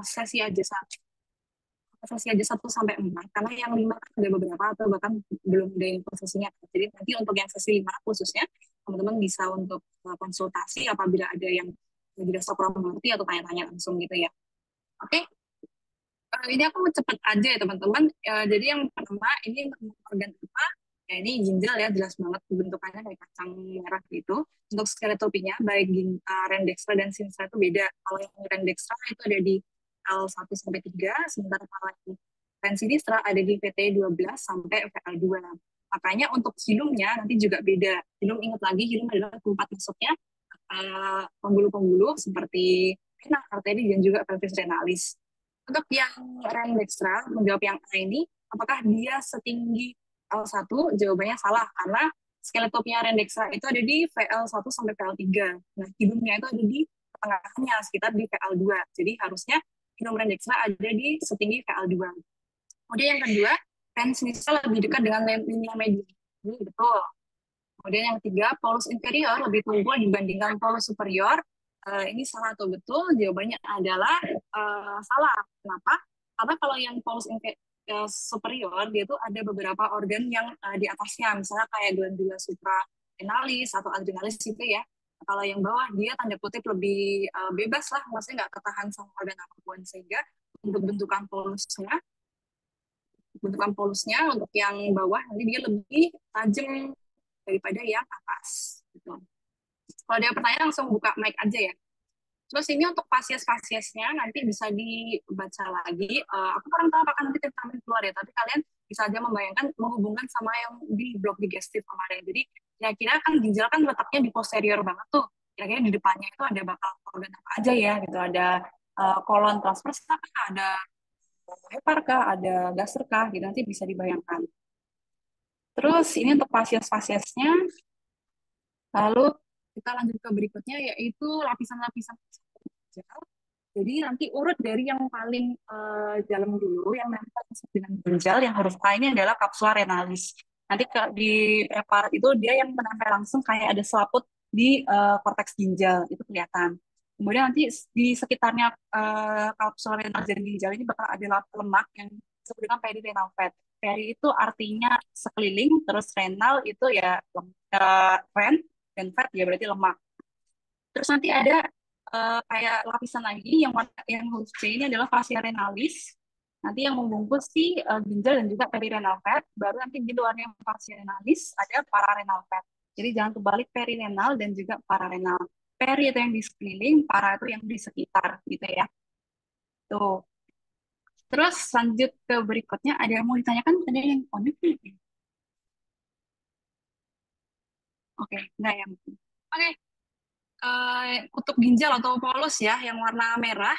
sesi aja sesi aja 1 sampai 4 karena yang 5 kan ada beberapa atau bahkan belum ada yang prosesinya. Jadi nanti untuk yang sesi 5 khususnya teman-teman bisa untuk konsultasi apabila ada yang dirasa kurang mengerti atau tanya-tanya langsung gitu ya. Oke, ini aku cepet aja ya teman-teman. Jadi yang pertama ini untuk organ apa? Ya ini ginjal ya, jelas banget bentukannya kayak kacang merah gitu. Untuk skeletopinya baik Rendextra dan Sinstra itu beda. Kalau yang Rendextra itu ada di L1 sampai 3, sementara kalau yang Sinistra ada di VT12 sampai VL2. Makanya untuk hilumnya nanti juga beda. Hilum, ingat lagi, hilum adalah tempat masuknya pembuluh-pembuluh seperti vena, arteri, dan juga pelvis renalis. Untuk yang Rendextra, menjawab yang A ini, apakah dia setinggi L1? Jawabannya salah, karena skeletopnya Rendextra itu ada di VL1 sampai VL3. Nah, hidungnya itu ada di tengahnya, sekitar di VL2. Jadi harusnya hidung Rendextra ada di setinggi VL2. Kemudian yang kedua, pensinisnya lebih dekat dengan linia media. Ini betul. Kemudian yang ketiga, polus inferior lebih tunggul dibandingkan polus superior. Ini salah atau betul? Jawabannya adalah salah. Kenapa? Karena kalau yang polus superior, dia tuh ada beberapa organ yang di atasnya, misalnya kayak glandula suprarenalis atau adrenalis gitu ya. Kalau yang bawah, dia tanda kutip lebih bebas lah, maksudnya nggak ketahan sama organ apapun. Sehingga untuk bentukan polusnya untuk yang bawah nanti dia lebih tajam daripada yang atas. Gitu. Kalau ada pertanyaan langsung buka mic aja ya. Terus ini untuk spesiesnya nanti bisa dibaca lagi. Aku kurang tahu apakah nanti vitamin keluar ya, tapi kalian bisa aja membayangkan menghubungkan sama yang di blok digestif kemarin. Jadi kira-kira kan ginjal kan letaknya di posterior banget tuh. Kira-kira di depannya itu ada bakal organ apa aja ya gitu. Ada kolon transversa kah, ada hepar kah, ada gaster kah, gitu nanti bisa dibayangkan. Terus ini untuk spesiesnya. Lalu kita lanjut ke berikutnya yaitu lapisan-lapisan ginjal. Jadi nanti urut dari yang paling dalam dulu, yang nanti dengan ginjal, yang huruf A ini adalah kapsula renalis. Nanti di part itu dia yang menempel langsung kayak ada selaput di korteks ginjal, itu kelihatan. Kemudian nanti di sekitarnya kapsula renalis dan ginjal ini bakal ada lemak yang disebut dengan perirenal fat. Peri itu artinya sekeliling, terus renal itu ya ren, dan fat ya berarti lemak. Terus nanti ada kayak lapisan lagi yang huruf C ini adalah fascia renalis. Nanti yang membungkus si ginjal dan juga perirenal fat. Baru nanti di luarnya fascia renalis ada pararenal fat. Jadi jangan kebalik perirenal dan juga pararenal. Peri itu yang di sekeliling, para itu yang di sekitar gitu ya. Tuh. Terus lanjut ke berikutnya ada yang mau ditanyakan, ada yang unik nih. Oke, enggak ya. Oke, kutub ginjal atau polus ya yang warna merah.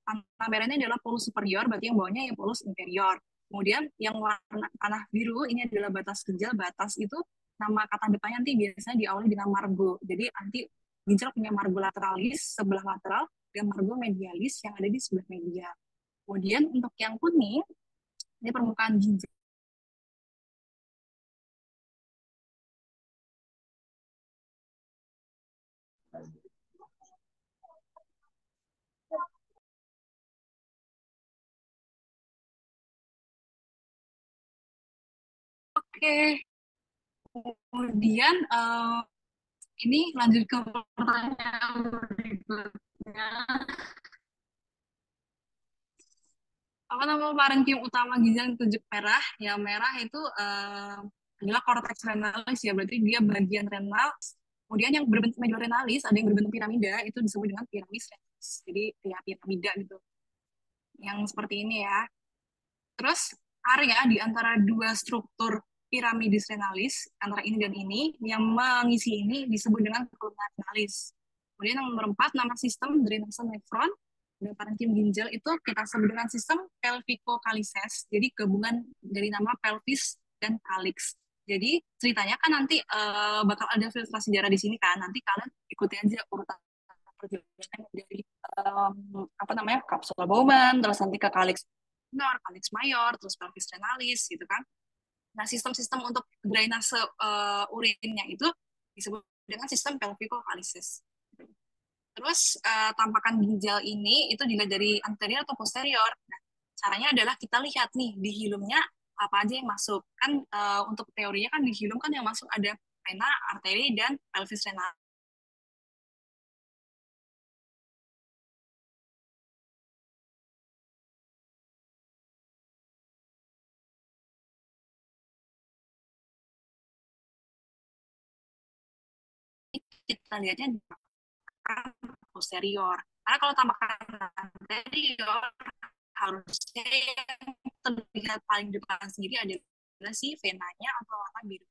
Warna merah ini adalah polus superior, berarti yang bawahnya yang polus inferior. Kemudian yang warna tanah biru ini adalah batas ginjal. Batas itu nama kata depannya nanti biasanya diawali dengan margo. Jadi nanti ginjal punya margo lateralis sebelah lateral dan margo medialis yang ada di sebelah medial. Kemudian untuk yang kuning ini permukaan ginjal. Oke, kemudian ini lanjut ke pertanyaan berikutnya. Apa nama parenkim utama ginjal yang tunjuk merah? Yang merah itu adalah cortex renalis ya, berarti dia bagian renal. Kemudian yang berbentuk mediorenalis, ada yang berbentuk piramida, itu disebut dengan piramis renalis. Jadi ya piramida gitu. Yang seperti ini ya. Terus area di antara dua struktur piramidis renalis, antara ini dan ini, yang mengisi ini disebut dengan kolumna renalis. Kemudian yang nomor 4, nama sistem drainase nefron dan parenkim ginjal itu kita sebut dengan sistem pelvico-kalises. Jadi gabungan dari nama pelvis dan kalix. Jadi ceritanya kan nanti bakal ada filtrasi darah di sini kan. Nanti kalian ikuti aja urutan perjalanan dari apa namanya kapsula Bowman, terus nanti ke kalix minor, kalix mayor, terus pelvis renalis gitu kan. Nah, sistem-sistem untuk drainase urinnya itu disebut dengan sistem pelvico-kalisis. Terus tampakan ginjal ini itu dilihat dari anterior atau posterior. Nah, caranya adalah kita lihat nih di hilumnya apa aja yang masuk. Kan untuk teorinya kan di hilum kan yang masuk ada vena, arteri, dan pelvis renal. Kita lihatnya di posterior. Karena kalau tampakan anterior harusnya yang terlihat paling depan sendiri adalah si venanya atau warna biru.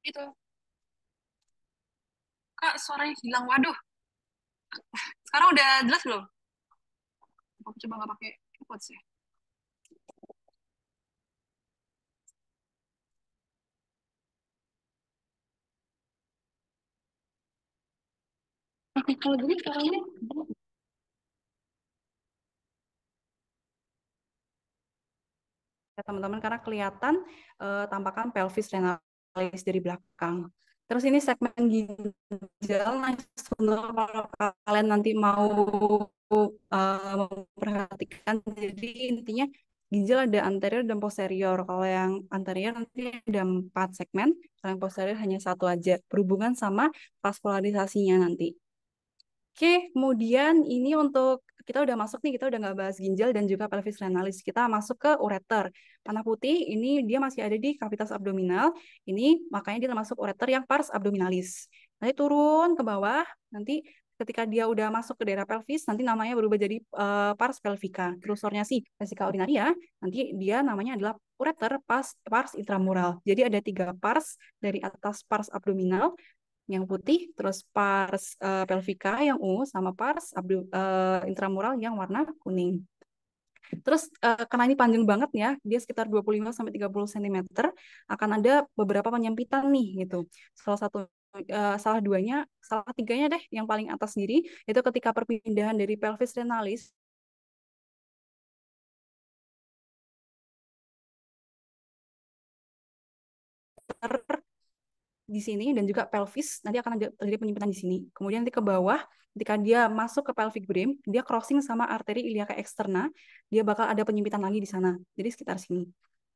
Itu. Kak, suaranya hilang. Waduh, sekarang udah jelas belum? Aku coba nggak pakai AirPods ya. Oke, kalau gini suaranya ya teman-teman karena kelihatan tampakan pelvis renalis dari belakang. Terus ini segmen ginjal. Nah, sebenarnya kalau kalian nanti mau memperhatikan, jadi intinya ginjal ada anterior dan posterior. Kalau yang anterior nanti ada 4 segmen, kalau yang posterior hanya satu aja. Berhubungan sama vaskularisasinya nanti. Oke, kemudian ini untuk kita udah masuk nih, kita udah nggak bahas ginjal dan juga pelvis renalis. Kita masuk ke ureter. Tanah putih ini dia masih ada di kavitas abdominal. Ini makanya dia termasuk ureter yang pars abdominalis. Nanti turun ke bawah, nanti ketika dia udah masuk ke daerah pelvis, nanti namanya berubah jadi pars pelvica. Kursornya sih vesica urinaria, nanti dia namanya adalah ureter pars intramural. Jadi ada 3 pars dari atas pars abdominal yang putih, terus pars pelvica yang ungu, sama pars intramural yang warna kuning. Terus karena ini panjang banget ya, dia sekitar 25 sampai 30 cm, akan ada beberapa penyempitan nih gitu. Salah satu salah duanya, salah tiganya deh yang paling atas sendiri itu ketika perpindahan dari pelvis renalis di sini dan juga pelvis nanti akan ada terjadi penyempitan di sini. Kemudian nanti ke bawah ketika dia masuk ke pelvic brim, dia crossing sama arteri iliaca externa, dia bakal ada penyempitan lagi di sana. Jadi sekitar sini.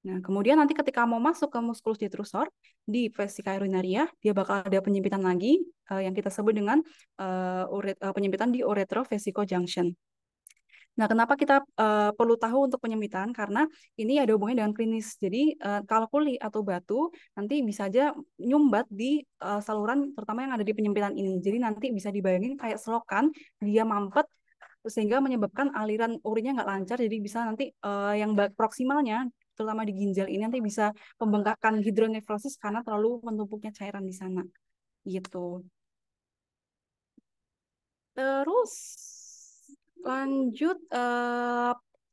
Nah, kemudian nanti ketika mau masuk ke musculus detrusor di vesica urinaria, dia bakal ada penyempitan lagi yang kita sebut dengan penyempitan di uretrovesico junction. Nah, kenapa kita perlu tahu untuk penyempitan? Karena ini ada hubungannya dengan klinis. Jadi, kalau kuli atau batu nanti bisa aja nyumbat di saluran, terutama yang ada di penyempitan ini. Jadi nanti bisa dibayangin kayak selokan, dia mampet sehingga menyebabkan aliran urinnya nggak lancar. Jadi bisa nanti yang proksimalnya, terutama di ginjal ini nanti bisa pembengkakan hidronefrosis karena terlalu menumpuknya cairan di sana. Gitu. Terus lanjut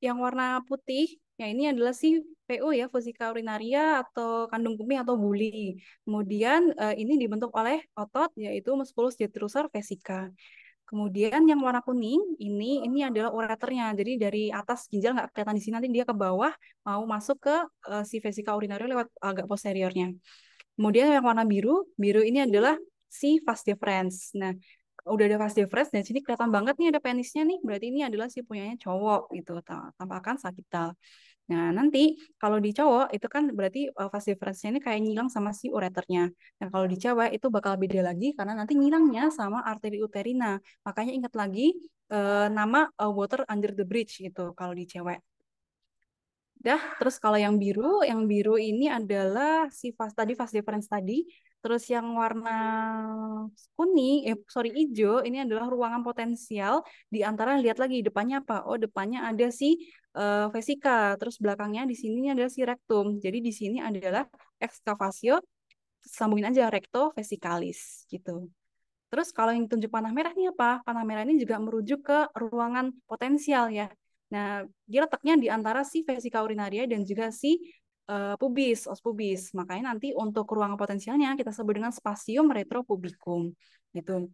yang warna putih, ya ini adalah si PU ya, vesika urinaria atau kandung kemih atau buli. Kemudian ini dibentuk oleh otot yaitu musculus detrusor vesica. Kemudian yang warna kuning ini adalah ureternya. Jadi dari atas ginjal nggak kelihatan di sini, nanti dia ke bawah mau masuk ke si vesika urinaria lewat agak posteriornya. Kemudian yang warna biru, biru ini adalah si vas deferens. Nah, udah ada vas deferens dan sini kelihatan banget nih ada penisnya nih. Berarti ini adalah si punyanya cowok gitu, tampakan sagital. Nah, nanti kalau di cowok itu kan berarti vas deferensnya ini kayak nyilang sama si ureternya. Nah, kalau di cewek itu bakal beda lagi karena nanti nyilangnya sama arteri uterina. Makanya ingat lagi nama water under the bridge itu kalau di cewek. Dah, terus kalau yang biru ini adalah si vas deferens tadi. Terus yang warna kuning, sorry hijau, ini adalah ruangan potensial di antara lihat lagi depannya apa? Oh, depannya ada si vesika. Terus belakangnya di sini adalah si rectum. Jadi di sini adalah excavatio, sambungin aja recto vesicalis gitu. Terus kalau yang tunjuk panah merah ini apa? Panah merah ini juga merujuk ke ruangan potensial ya. Nah, dia letaknya di antara si vesika urinaria dan juga si pubis, os pubis. Makanya nanti untuk ruangan potensialnya kita sebut dengan spasium retropubicum. Gitu.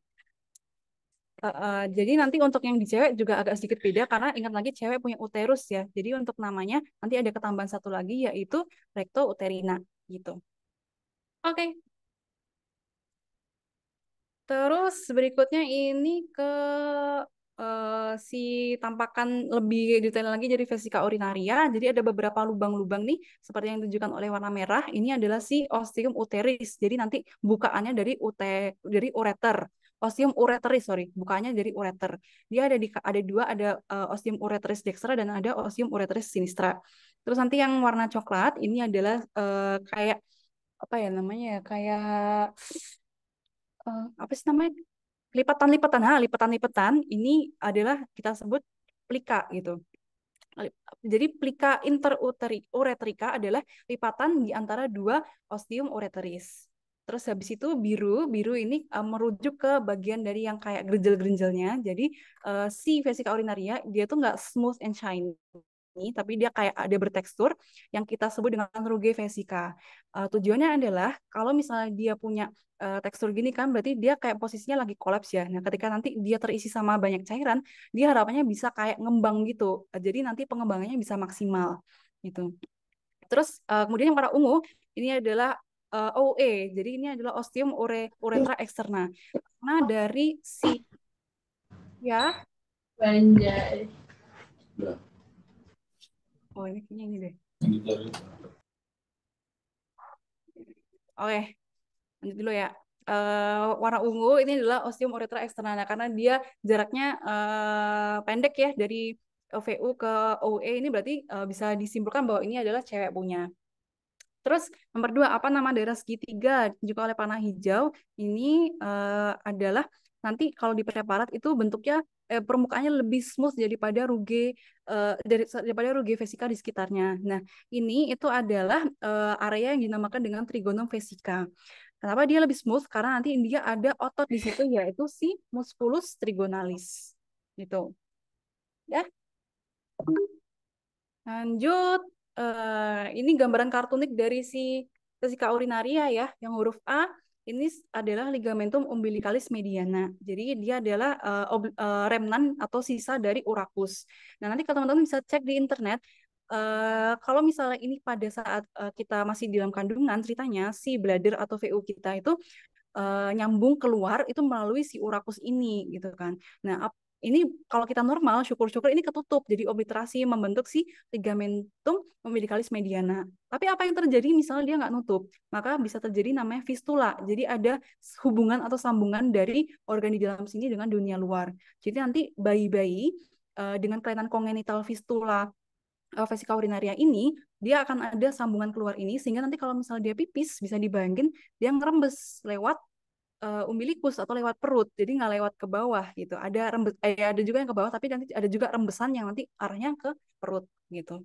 Jadi nanti untuk yang di cewek juga agak sedikit beda karena ingat lagi cewek punya uterus ya. Jadi untuk namanya nanti ada ketambahan satu lagi yaitu recto uterina gitu. Oke, Terus berikutnya ini ke si tampakan lebih detail lagi dari vesika urinaria. Jadi ada beberapa lubang-lubang nih, seperti yang ditunjukkan oleh warna merah. Ini adalah si ostium uteris. Jadi nanti bukaannya dari ureter. Ostium ureteris, sorry, bukaannya dari ureter. Dia ada dua, ada ostium ureteris dextra dan ada ostium ureteris sinistra. Terus nanti yang warna coklat ini adalah kayak apa ya namanya ya, kayak apa sih namanya, lipatan-lipatan. Lipatan-lipatan ini adalah kita sebut plika gitu. Jadi plika interuretrika adalah lipatan di antara dua ostium ureteris. Terus habis itu biru ini merujuk ke bagian dari yang kayak gerinjel-gerinjelnya. Jadi si vesika urinaria dia tuh nggak smooth and shiny, tapi dia kayak ada bertekstur yang kita sebut dengan rugae vesica. Tujuannya adalah kalau misalnya dia punya tekstur gini kan, berarti dia kayak posisinya lagi kolaps ya. Nah, ketika nanti dia terisi sama banyak cairan, dia harapannya bisa kayak ngembang gitu. Jadi nanti pengembangannya bisa maksimal gitu. Terus kemudian yang warna ungu ini adalah OE. Jadi ini adalah ostium uretra externa. Karena dari si ya, Banjai. oh ini kayaknya ini deh. Oke, lanjut dulu ya. Warna ungu ini adalah ostium uretra externa karena dia jaraknya pendek ya dari VU ke OE, ini berarti bisa disimpulkan bahwa ini adalah cewek punya. Terus nomor dua, apa nama daerah segitiga juga oleh panah hijau? Ini adalah nanti kalau di preparat itu bentuknya permukaannya lebih smooth daripada ruge vesica di sekitarnya. Nah, ini itu adalah area yang dinamakan dengan trigonum vesica. Kenapa dia lebih smooth? Karena nanti dia ada otot di situ yaitu si musculus trigonalis. Gitu. Ya. Lanjut, ini gambaran kartunik dari si vesika urinaria ya, yang huruf A ini adalah ligamentum umbilicalis mediana. Jadi dia adalah remnan atau sisa dari urakus. Nah, nanti kalau teman-teman bisa cek di internet, kalau misalnya ini pada saat kita masih di dalam kandungan, ceritanya si bladder atau VU kita itu nyambung keluar itu melalui si urakus ini gitu kan. Nah, ini kalau kita normal, syukur-syukur ini ketutup, jadi obliterasi membentuk si ligamentum umbilicalis mediana. Tapi apa yang terjadi misalnya dia nggak nutup, maka bisa terjadi namanya fistula. Jadi ada hubungan atau sambungan dari organ di dalam sini dengan dunia luar. Jadi nanti bayi-bayi dengan kelainan kongenital fistula vesika urinaria ini, dia akan ada sambungan keluar ini, sehingga nanti kalau misalnya dia pipis, bisa dibayangin dia ngerembes lewat umbilikus atau lewat perut, jadi nggak lewat ke bawah gitu. Ada juga yang ke bawah, tapi nanti ada juga rembesan yang nanti arahnya ke perut gitu.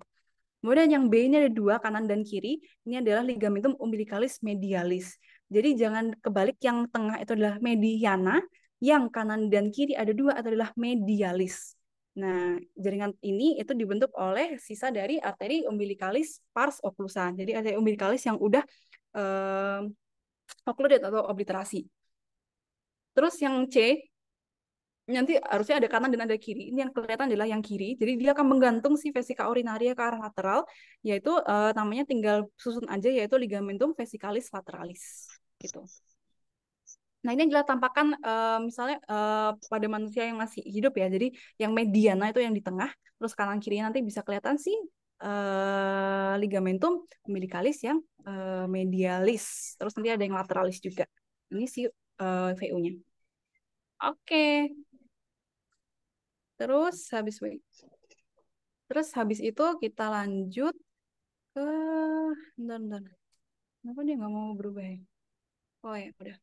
Kemudian yang B ini ada dua, kanan dan kiri. Ini adalah ligamentum umbilicalis medialis. Jadi jangan kebalik, yang tengah itu adalah mediana, yang kanan dan kiri ada dua adalah medialis. Nah, jaringan ini itu dibentuk oleh sisa dari arteri umbilicalis pars occlusa. Jadi arteri umbilicalis yang udah eh, occluded atau obliterasi. Terus yang C, nanti harusnya ada kanan dan ada kiri. Ini yang kelihatan adalah yang kiri. Jadi dia akan menggantung si vesika urinaria ke arah lateral, yaitu namanya tinggal susun aja, yaitu ligamentum vesicalis lateralis. Gitu. Nah, ini adalah tampakan misalnya pada manusia yang masih hidup ya. Jadi yang mediana itu yang di tengah, terus kanan kiri nanti bisa kelihatan sih ligamentum umbilicalis yang medialis. Terus nanti ada yang lateralis juga. Ini si VU-nya. Oke. Terus habis itu kita lanjut ke bentar. Kenapa dia nggak mau berubah ya? Oh ya, udah.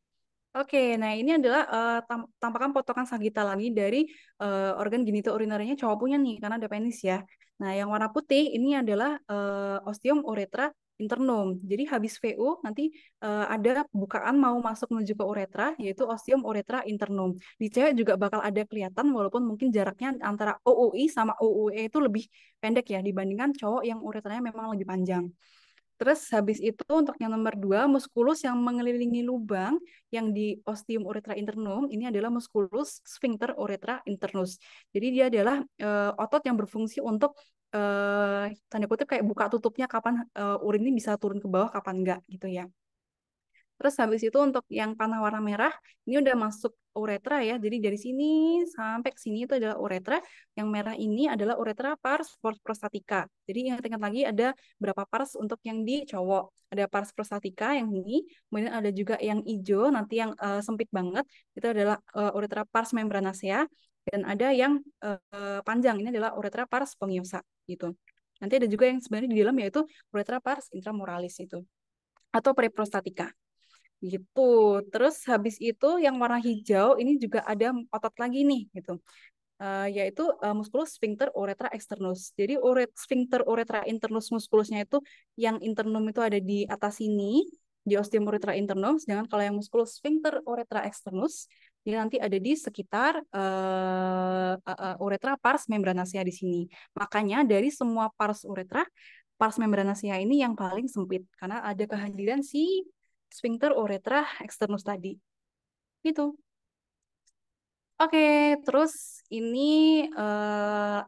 Oke, nah ini adalah tampakan potongan sagital lagi dari organ genitourinarinya cowok punya nih, karena ada penis ya. Nah, yang warna putih ini adalah ostium uretra internum. Jadi habis VU nanti ada bukaan mau masuk menuju ke uretra, yaitu ostium uretra internum. Di cewek juga bakal ada kelihatan, walaupun mungkin jaraknya antara OUI sama OUE itu lebih pendek ya, dibandingkan cowok yang uretranya memang lebih panjang. Terus habis itu untuk yang nomor dua, muskulus yang mengelilingi lubang yang di ostium uretra internum, ini adalah muskulus sphincter uretra internus. Jadi dia adalah otot yang berfungsi untuk tanda kutip kayak buka tutupnya kapan urin ini bisa turun ke bawah, kapan enggak gitu ya. Terus habis itu untuk yang panah warna merah, ini udah masuk uretra ya. Jadi dari sini sampai ke sini itu adalah uretra. Yang merah ini adalah uretra pars prostatica. Jadi ingat-ingat lagi ada berapa pars untuk yang di cowok. Ada pars prostatica yang ini, kemudian ada juga yang hijau, nanti yang sempit banget, itu adalah uretra pars membranacea. Dan ada yang panjang, ini adalah uretra pars spongiosum gitu. Nanti ada juga yang sebenarnya di dalam yaitu uretra pars intramoralis itu atau preprostatica gitu. Terus habis itu yang warna hijau ini juga ada otot lagi nih gitu. Yaitu musculus sphincter uretra externus. Jadi sphincter uretra internus musculusnya itu yang internum itu ada di atas sini di ostium uretra internum, sedangkan kalau yang musculus sphincter uretra externus dia nanti ada di sekitar uretra pars membranacea di sini. Makanya dari semua pars uretra, pars membranacea ini yang paling sempit karena ada kehadiran si sphincter uretra externus tadi. Gitu. Oke, terus ini eh,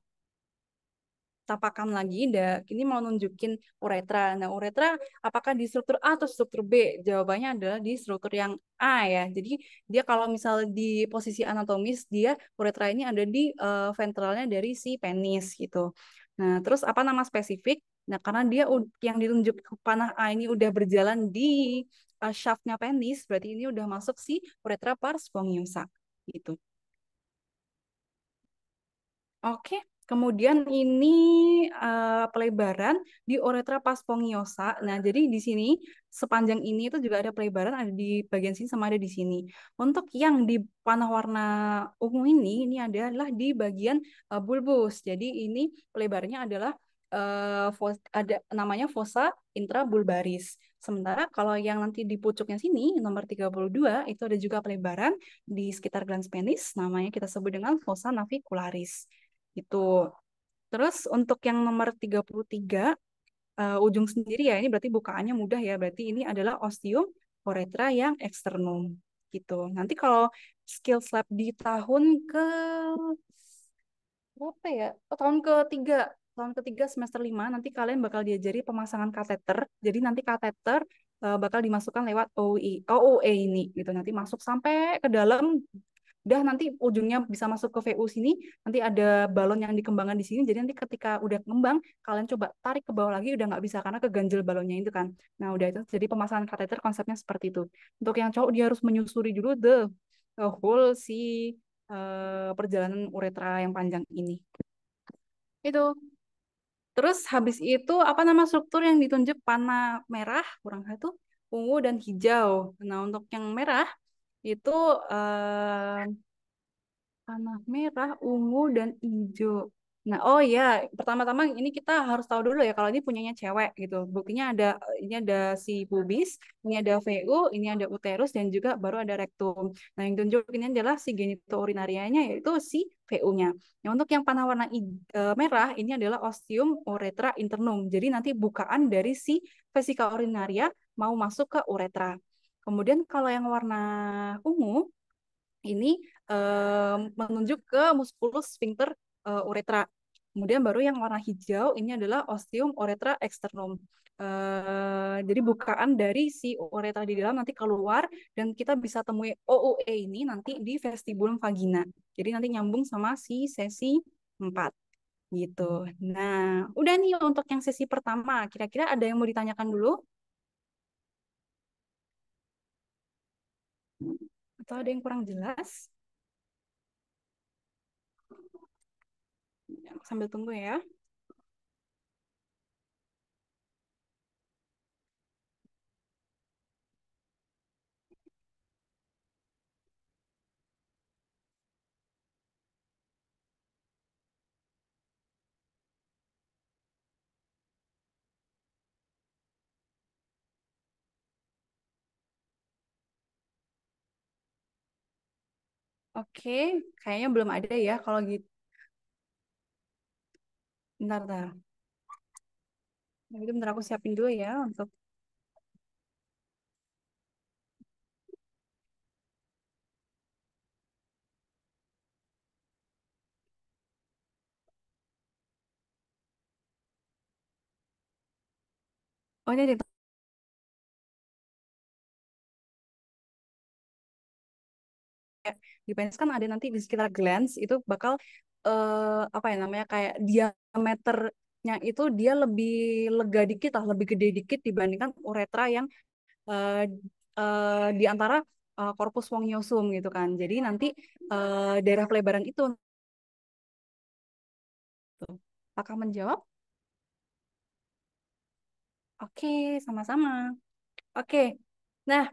tapakan lagi. Ini mau nunjukin uretra. Nah, uretra apakah di struktur A atau struktur B? Jawabannya adalah di struktur yang A ya. Jadi dia kalau misal di posisi anatomis dia uretra ini ada di ventralnya dari si penis gitu. Nah, terus apa nama spesifik? Nah, karena dia yang ditunjuk panah A ini udah berjalan di shaftnya penis, berarti ini udah masuk si uretra pars spongiosum gitu. Oke, kemudian ini pelebaran di uretra pars spongiosa. Nah, jadi di sini sepanjang ini itu juga ada pelebaran, ada di bagian sini sama ada di sini. Untuk yang di panah warna ungu ini adalah di bagian bulbus. Jadi ini pelebarnya adalah ada namanya fossa intrabulbaris. Sementara kalau yang nanti di pucuknya sini, nomor 32, itu ada juga pelebaran di sekitar glans penis, namanya kita sebut dengan fossa navicularis. Itu. Terus untuk yang nomor 33 ujung sendiri ya, ini berarti bukaannya mudah ya. Berarti ini adalah ostium uretra yang eksternum gitu. Nanti kalau skills lab di tahun ke berapa ya? Oh, tahun ketiga semester 5 nanti kalian bakal diajari pemasangan kateter. Jadi nanti kateter bakal dimasukkan lewat OUE ini gitu. Nanti masuk sampai ke dalam. Udah nanti ujungnya bisa masuk ke VU sini, nanti ada balon yang dikembangkan di sini, jadi nanti ketika udah ngembang, kalian coba tarik ke bawah lagi, udah nggak bisa karena keganjel balonnya itu kan. Nah udah itu, jadi pemasangan kateter konsepnya seperti itu. Untuk yang cowok dia harus menyusuri dulu the whole si perjalanan uretra yang panjang ini. Itu. Terus habis itu apa nama struktur yang ditunjuk panah merah, kurang satu, ungu dan hijau. Nah untuk yang merah itu panah merah, ungu, dan hijau. Nah, oh ya, pertama-tama ini kita harus tahu dulu ya kalau ini punyanya cewek gitu. Buktinya ini ada si pubis, ini ada VU, ini ada uterus dan juga baru ada rektum. Nah, yang tunjuk ini adalah si genitourinarianya yaitu si VU-nya. Nah, untuk yang panah warna merah ini adalah ostium uretra internum. Jadi nanti bukaan dari si vesika urinaria mau masuk ke uretra. Kemudian kalau yang warna ungu ini menunjuk ke musculus sphincter uretra. Kemudian baru yang warna hijau ini adalah ostium uretra externum. Jadi bukaan dari si uretra di dalam nanti keluar dan kita bisa temui OUE ini nanti di vestibulum vagina. Jadi nanti nyambung sama si sesi 4 gitu. Nah, udah nih untuk yang sesi pertama. Kira-kira ada yang mau ditanyakan dulu? Atau ada yang kurang jelas? Sambil tunggu ya. Oke, kayaknya belum ada ya. Kalau gitu, bentar. Nah, itu bentar aku siapin dulu ya untuk. Oh, ini ada Di penis kan ada nanti di sekitar glans itu bakal apa ya namanya kayak diameternya itu dia lebih lega dikit lah, lebih gede dikit dibandingkan uretra yang eh, di antara corpus spongiosum gitu kan. Jadi nanti daerah pelebaran itu tuh. Apakah menjawab? Oke, sama-sama. Oke. Nah,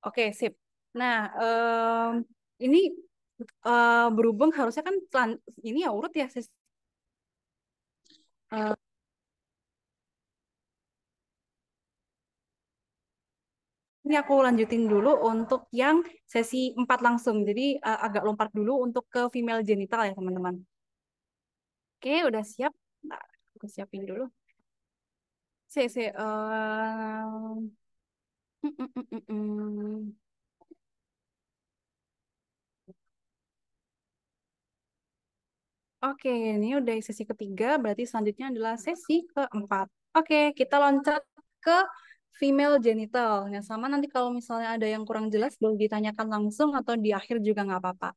oke, sip. Nah, ini berhubung harusnya kan ini ya urut ya, sis. Eh, ini aku lanjutin dulu untuk yang sesi 4 langsung. Jadi agak lompat dulu untuk ke female genital ya, teman-teman. Oke, udah siap. Nah, aku siapin dulu. Si. Mm, mm, mm, mm, mm. Oke, ini udah sesi ketiga, berarti selanjutnya adalah sesi keempat. Oke, kita loncat ke female genital. Yang sama nanti kalau misalnya ada yang kurang jelas, boleh ditanyakan langsung atau di akhir juga nggak apa-apa.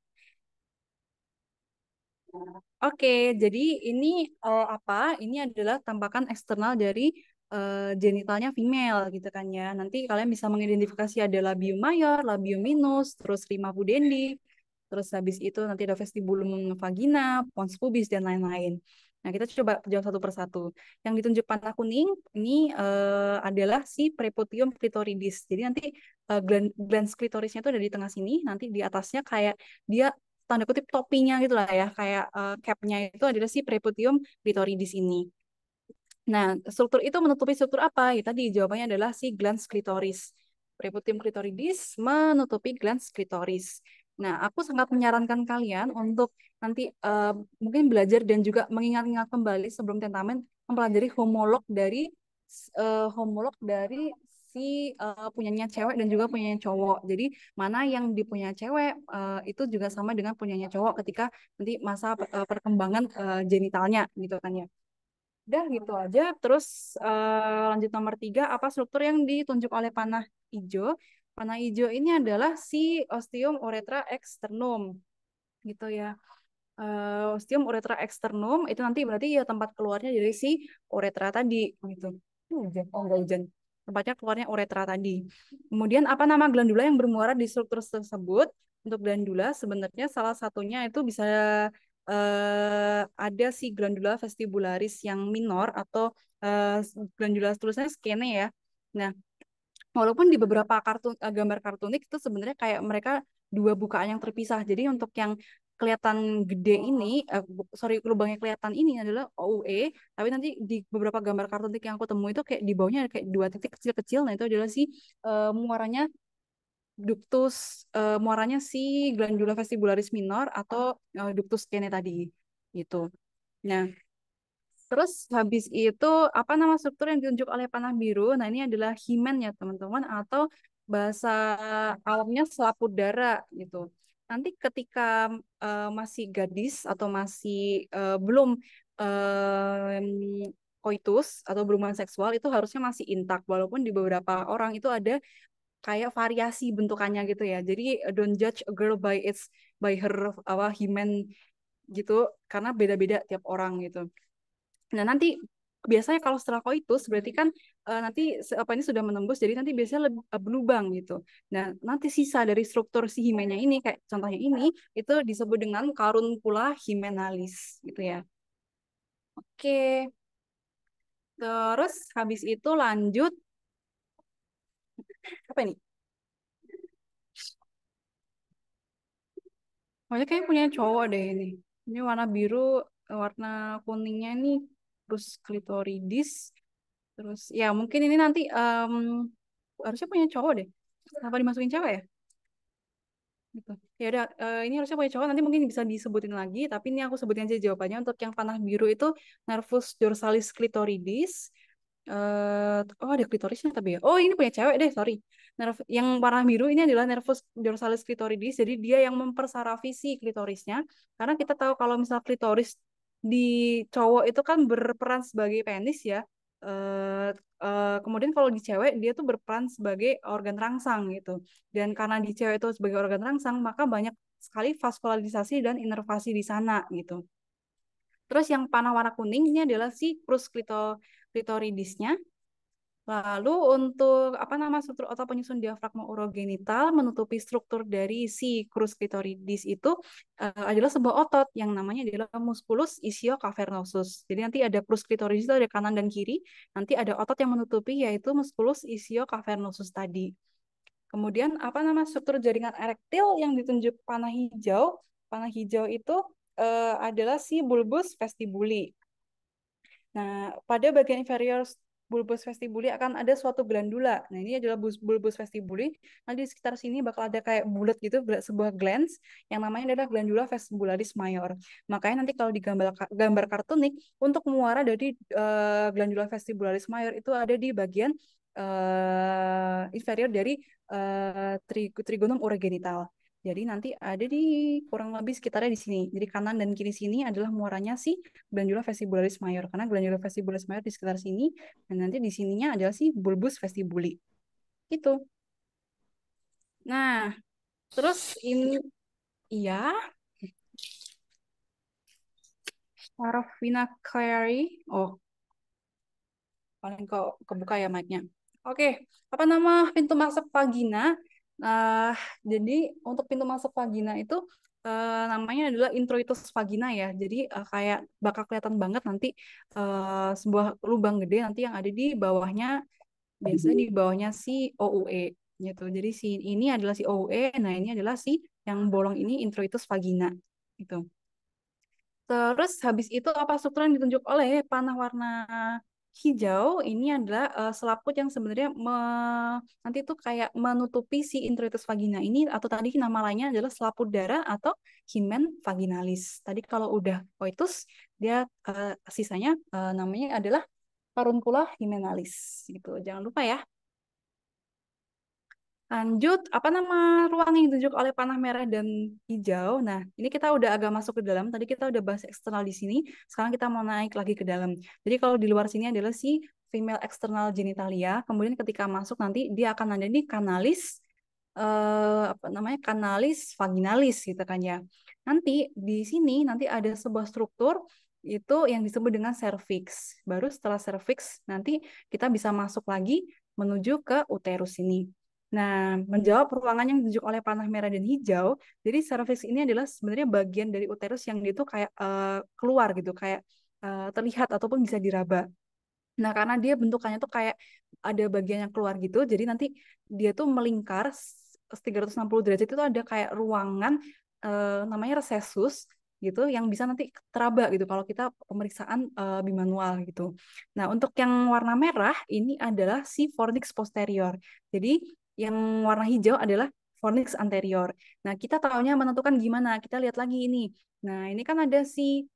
Oke, jadi ini apa? Ini adalah tampakan eksternal dari genitalnya female gitu kan ya. Nanti kalian bisa mengidentifikasi ada labium mayor, labium minus, terus rima pudendi, terus habis itu nanti ada vestibulum vagina, pons pubis dan lain-lain. Nah, kita coba jawab satu persatu. Yang ditunjuk panah kuning ini adalah si preputium clitoridis. Jadi nanti glans klitorisnya itu ada di tengah sini, nanti di atasnya kayak dia tanda kutip topinya gitu lah ya, kayak capnya itu adalah si preputium clitoridis ini. Nah, struktur itu menutupi struktur apa? Ya, tadi jawabannya adalah si glans klitoris. Preputium clitoridis menutupi glans klitoris. Nah, aku sangat menyarankan kalian untuk nanti mungkin belajar dan juga mengingat-ingat kembali sebelum tentamen mempelajari homolog dari si punyanya cewek dan juga punyanya cowok. Jadi mana yang dipunya cewek itu juga sama dengan punyanya cowok ketika nanti masa perkembangan genitalnya gitu kan ya. Udah gitu aja. Terus lanjut nomor 3, apa struktur yang ditunjuk oleh panah hijau? Panah hijau ini adalah si ostium uretra externum gitu ya. Ostium uretra externum itu nanti berarti ya tempat keluarnya dari si uretra tadi gitu. Hujan. Oh enggak hujan. Tempatnya keluarnya uretra tadi. Kemudian apa nama glandula yang bermuara di struktur tersebut? Untuk glandula sebenarnya salah satunya itu bisa ada si glandula vestibularis yang minor atau glandula tulisannya skene ya. Nah, walaupun di beberapa gambar kartunik itu sebenarnya kayak mereka dua bukaan yang terpisah. Jadi untuk yang kelihatan gede ini, sorry lubangnya kelihatan ini adalah OUE, tapi nanti di beberapa gambar kartunik yang aku temui itu kayak di bawahnya ada kayak dua titik kecil-kecil. Nah itu adalah si muaranya ductus, muaranya si glandula vestibularis minor atau ductus kene tadi gitu. Nah, terus habis itu apa nama struktur yang ditunjuk oleh panah biru? Nah, ini adalah himen ya, teman-teman, atau bahasa awamnya selaput darah gitu. Nanti ketika masih gadis atau masih belum koitus atau berhubungan seksual itu harusnya masih intak walaupun di beberapa orang itu ada kayak variasi bentukannya gitu ya. Jadi don't judge a girl by her apa himen gitu karena beda-beda tiap orang gitu. Nah, nanti biasanya kalau setelah koitus berarti kan nanti apa ini sudah menembus jadi nanti biasanya lebih berlubang gitu. Nah, nanti sisa dari struktur si himennya ini kayak contohnya ini itu disebut dengan caruncula hymenalis gitu ya. Oke. Terus habis itu lanjut apa ini? Pokoknya kayak punya cowok deh ini. Ini warna biru, warna kuningnya ini terus klitoridis. Terus ya mungkin ini nanti harusnya punya cowok deh. Kenapa dimasukin cewek ya? Gitu. Ya udah, ini harusnya punya cowok nanti mungkin bisa disebutin lagi, tapi ini aku sebutin aja jawabannya untuk yang panah biru itu nervus dorsalis clitoridis. Oh ada klitorisnya tapi ya. Oh ini punya cewek deh, sorry. Yang warna biru ini adalah nervus dorsalis clitoridis, jadi dia yang mempersarafi si klitorisnya. Karena kita tahu kalau misal klitoris di cowok itu kan berperan sebagai penis ya. Eh, kemudian kalau di cewek dia tuh berperan sebagai organ rangsang gitu. Dan karena di cewek itu sebagai organ rangsang, maka banyak sekali vaskularisasi dan inervasi di sana gitu. Terus yang panah warna kuning ini adalah si crus clitoridisnya. Lalu untuk struktur otot penyusun diafragma urogenital menutupi struktur dari si crus clitoridis itu adalah sebuah otot yang namanya adalah musculus ischiocavernosus. Jadi nanti ada crus clitoridis itu ada kanan dan kiri, nanti ada otot yang menutupi yaitu musculus ischiocavernosus tadi. Kemudian struktur jaringan erektil yang ditunjuk panah hijau. Panah hijau itu adalah si bulbus vestibuli. Nah, pada bagian inferior bulbus vestibuli akan ada suatu glandula. Nah, ini adalah bulbus vestibuli. Nanti di sekitar sini bakal ada kayak bulat gitu, sebuah glans yang namanya adalah glandula vestibularis mayor. Makanya nanti kalau di gambar kartunik, untuk muara dari glandula vestibularis mayor itu ada di bagian inferior dari trigonum urogenital. Jadi nanti ada di kurang lebih sekitarnya di sini. Jadi kanan dan kiri sini adalah muaranya si glandula vestibularis mayor. Karena glandula vestibularis mayor di sekitar sini, dan nanti di sininya adalah si bulbus vestibuli. Itu. Nah, terus ini, iya, Parafina Clary. Oh, paling kok kebuka ya mic-nya. Oke, pintu masuk vagina? Nah, jadi untuk pintu masuk vagina itu namanya adalah introitus vagina ya. Jadi kayak bakal kelihatan banget nanti sebuah lubang gede nanti yang ada di bawahnya, biasanya di bawahnya si OUE gitu. Jadi si ini adalah si OUE, nah ini adalah si yang bolong ini introitus vagina gitu. Terus habis itu struktur yang ditunjuk oleh panah warna hijau ini adalah selaput yang sebenarnya nanti itu kayak menutupi si introitus vagina ini, atau tadi nama lainnya adalah selaput darah atau hymen vaginalis. Tadi kalau udah coitus dia sisanya namanya adalah paruncula hymenalis gitu. Jangan lupa ya. Lanjut, ruang yang ditunjuk oleh panah merah dan hijau. Nah, ini kita udah agak masuk ke dalam. Tadi kita udah bahas eksternal di sini. Sekarang kita mau naik lagi ke dalam. Jadi kalau di luar sini adalah si female external genitalia. Kemudian ketika masuk nanti dia akan ada di kanalis, kanalis vaginalis gitu kan ya. Nanti di sini nanti ada sebuah struktur itu yang disebut dengan cervix. Baru setelah cervix nanti kita bisa masuk lagi menuju ke uterus ini. Nah, menjawab ruangan yang ditunjuk oleh panah merah dan hijau, jadi cervix ini adalah sebenarnya bagian dari uterus yang dia tuh kayak keluar gitu, kayak terlihat ataupun bisa diraba. Nah, karena dia bentukannya tuh kayak ada bagian yang keluar gitu, jadi nanti dia tuh melingkar 360 derajat, itu ada kayak ruangan namanya recessus gitu yang bisa nanti teraba gitu kalau kita pemeriksaan bimanual gitu. Nah, untuk yang warna merah ini adalah si fornix posterior. Jadi yang warna hijau adalah fornix anterior. Nah, kita tahunya menentukan gimana? Kita lihat lagi ini. Nah, ini kan ada si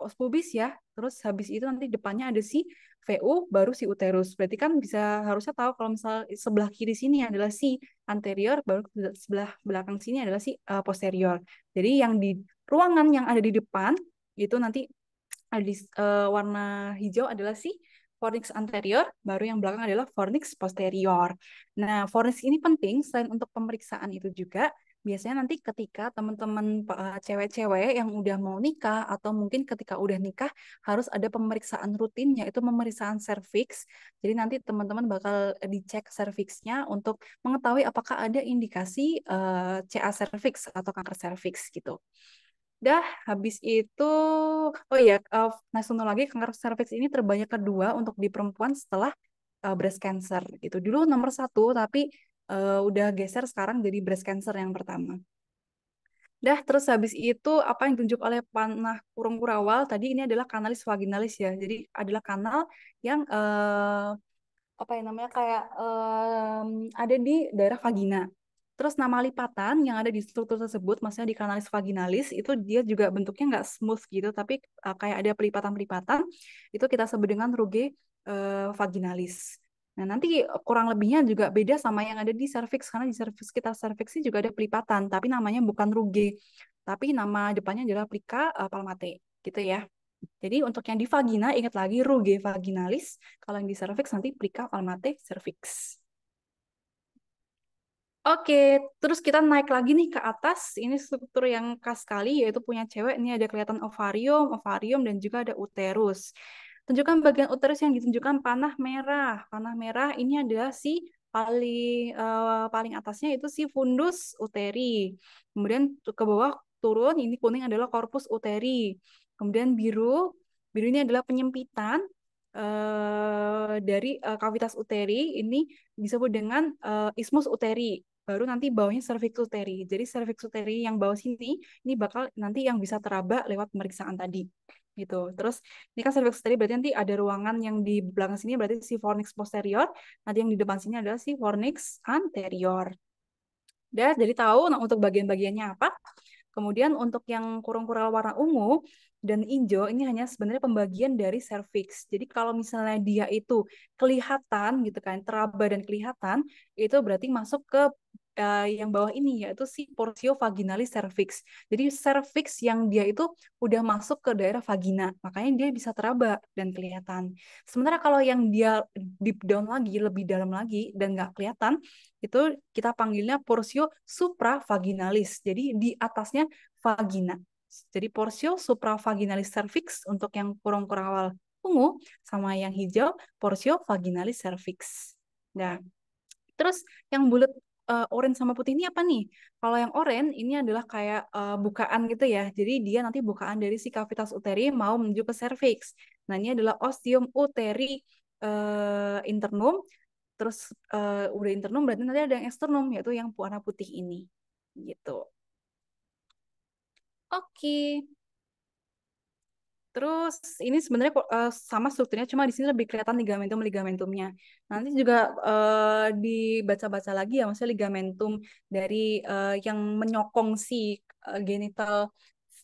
os pubis ya. Terus habis itu nanti depannya ada si VU, baru si uterus. Berarti kan bisa harusnya tahu kalau misal sebelah kiri sini adalah si anterior, baru sebelah belakang sini adalah si posterior. Jadi yang di ruangan yang ada di depan itu nanti ada di warna hijau adalah si fornix anterior, baru yang belakang adalah fornix posterior. Nah, fornix ini penting selain untuk pemeriksaan itu juga, biasanya nanti ketika teman-teman cewek-cewek yang udah mau nikah atau mungkin ketika udah nikah harus ada pemeriksaan rutin, yaitu pemeriksaan serviks. Jadi nanti teman-teman bakal dicek serviksnya untuk mengetahui apakah ada indikasi CA serviks atau kanker serviks gitu. Dah, habis itu, oh iya, nasional lagi, kanker serviks ini terbanyak kedua untuk di perempuan setelah breast cancer gitu. Dulu nomor 1, tapi udah geser sekarang jadi breast cancer yang pertama. Dah, terus habis itu apa yang ditunjuk oleh panah kurung kurawal tadi ini adalah kanalis vaginalis ya. Jadi adalah kanal yang apa yang namanya kayak ada di daerah vagina. Terus nama lipatan yang ada di struktur tersebut, maksudnya di kanalis vaginalis, itu dia juga bentuknya nggak smooth gitu, tapi kayak ada pelipatan-pelipatan, itu kita sebut dengan ruge vaginalis. Nah, nanti kurang lebihnya juga beda sama yang ada di cervix, karena di cervix kita cervix juga ada pelipatan, tapi namanya bukan ruge, tapi nama depannya adalah plica palmate, gitu ya. Jadi untuk yang di vagina, ingat lagi ruge vaginalis, kalau yang di cervix nanti plica palmate cervix. Oke, terus kita naik lagi nih ke atas. Ini struktur yang khas sekali, yaitu punya cewek. Ini ada kelihatan ovarium, ovarium, dan juga ada uterus. Tunjukkan bagian uterus yang ditunjukkan panah merah. Panah merah ini adalah si paling atasnya itu si fundus uteri. Kemudian ke bawah turun, ini kuning adalah corpus uteri. Kemudian biru, biru ini adalah penyempitan dari kavitas uteri. Ini disebut dengan ismus uteri. Baru nanti bawahnya cervix uteri. Jadi cervix uteri yang bawah sini ini bakal nanti yang bisa teraba lewat pemeriksaan tadi gitu. Terus ini kan cervix uteri berarti nanti ada ruangan yang di belakang sini berarti si fornix posterior. Nanti yang di depan sini adalah si fornix anterior. Dan jadi tahu nah untuk bagian-bagiannya apa. Kemudian untuk yang kurung-kurung warna ungu dan hijau ini hanya sebenarnya pembagian dari cervix. Jadi kalau misalnya dia itu kelihatan gitu kan, teraba dan kelihatan, itu berarti masuk ke yang bawah ini yaitu si portio vaginalis cervix. Jadi cervix yang dia itu udah masuk ke daerah vagina, makanya dia bisa teraba dan kelihatan. Sementara kalau yang dia deep down lagi, lebih dalam lagi dan nggak kelihatan, itu kita panggilnya portio supravaginalis. Jadi di atasnya vagina. Jadi portio supravaginalis cervix untuk yang kurung-kurung awal ungu sama yang hijau portio vaginalis cervix. Nah, terus yang bulat oranye sama putih ini apa nih? Kalau yang oranye ini adalah kayak bukaan gitu ya. Jadi dia nanti bukaan dari si kavitas uteri mau menuju ke cervix. Nah, ini adalah ostium uteri internum. Terus udah internum berarti nanti ada yang externum yaitu yang warna putih ini. Gitu. Oke. Terus ini sebenarnya sama strukturnya, cuma di sini lebih kelihatan ligamentum-ligamentumnya. Nanti juga dibaca-baca lagi ya, maksudnya ligamentum dari yang menyokong si genital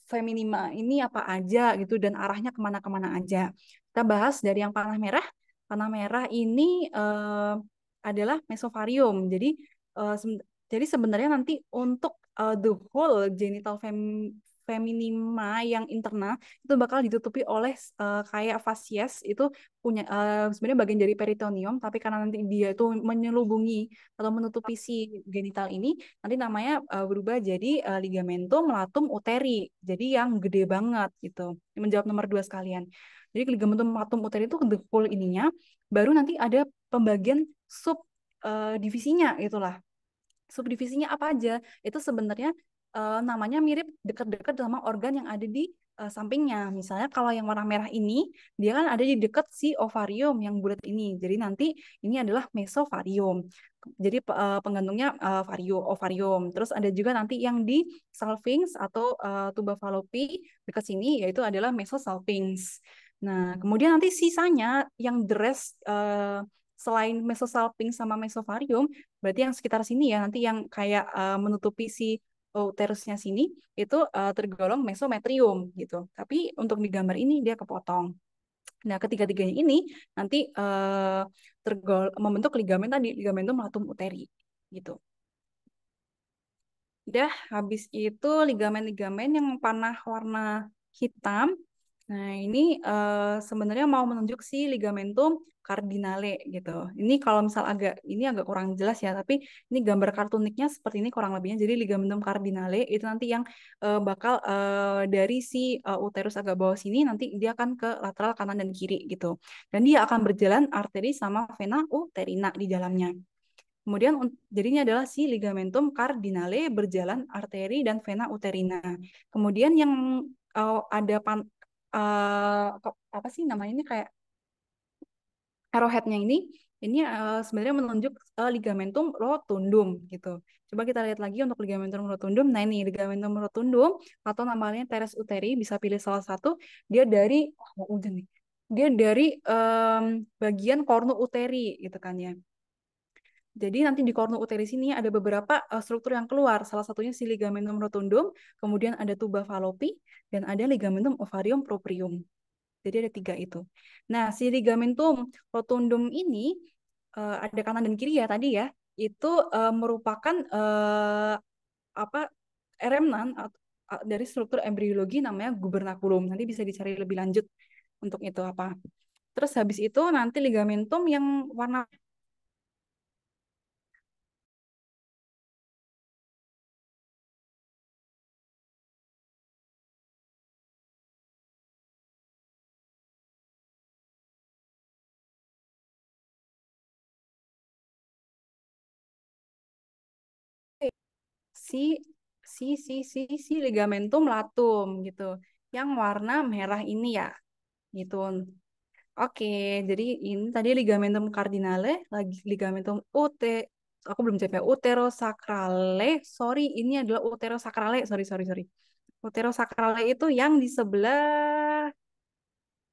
feminima ini apa aja gitu dan arahnya kemana-kemana aja. Kita bahas dari yang panah merah. Panah merah ini adalah mesovarium. Eh, sem- jadi sebenarnya nanti untuk the whole genital feminima yang internal itu bakal ditutupi oleh kayak fasies itu punya sebenarnya bagian dari peritoneum tapi karena nanti dia itu menyelubungi atau menutupi si genital ini nanti namanya berubah jadi ligamentum latum uteri jadi yang gede banget gitu menjawab nomor 2 sekalian jadi ligamentum latum uteri itu the whole ininya baru nanti ada pembagian sub divisinya itulah subdivisinya apa aja itu sebenarnya namanya mirip dekat-dekat sama organ yang ada di sampingnya. Misalnya kalau yang warna merah ini, dia kan ada di dekat si ovarium yang bulat ini. Jadi nanti ini adalah mesovarium. Jadi penggantungnya ovarium. Terus ada juga nanti yang di salpinx atau tuba fallopi dekat sini, yaitu adalah mesosalpinx. Nah, kemudian nanti sisanya yang the rest selain mesosalpinx sama mesovarium, berarti yang sekitar sini ya, nanti yang kayak menutupi si uterusnya sini itu tergolong mesometrium gitu. Tapi untuk di gambar ini dia kepotong. Nah, ketiga-tiganya ini nanti membentuk ligamen tadi, ligamentum latum uteri gitu. Udah habis itu ligamen-ligamen yang panah warna hitam. Nah, ini sebenarnya mau menunjuk si ligamentum cardinale gitu. Ini kalau misal ini agak kurang jelas ya, tapi ini gambar kartuniknya seperti ini kurang lebihnya. Jadi ligamentum cardinale itu nanti yang bakal dari si uterus agak bawah sini nanti dia akan ke lateral kanan dan kiri gitu. Dan dia akan berjalan arteri sama vena uterina di dalamnya. Kemudian jadinya adalah si ligamentum cardinale berjalan arteri dan vena uterina. Kemudian yang ada apa sih namanya ini kayak arrowhead-nya ini sebenarnya menunjuk ligamentum rotundum gitu. Coba kita lihat lagi untuk ligamentum rotundum. Nah ini ligamentum rotundum atau namanya teres uteri bisa pilih salah satu. Dia dari mau hujan nih. Dia dari bagian cornu uteri gitu kan ya. Jadi nanti di cornu uteri sini ada beberapa struktur yang keluar. Salah satunya si ligamentum rotundum, kemudian ada tuba fallopi, dan ada ligamentum ovarium proprium. Jadi ada 3 itu. Nah, si ligamentum rotundum ini ada kanan dan kiri ya tadi ya. Itu merupakan apa remnan dari struktur embriologi namanya gubernaculum. Nanti bisa dicari lebih lanjut untuk itu apa. Terus habis itu nanti ligamentum yang warna si ligamentum latum gitu. Yang warna merah ini ya, gitu. Oke, jadi ini tadi ligamentum cardinale, lagi ligamentum aku belum capek uterosacrale. Sorry, ini adalah uterosacrale. Sorry. Uterosacrale itu yang di sebelah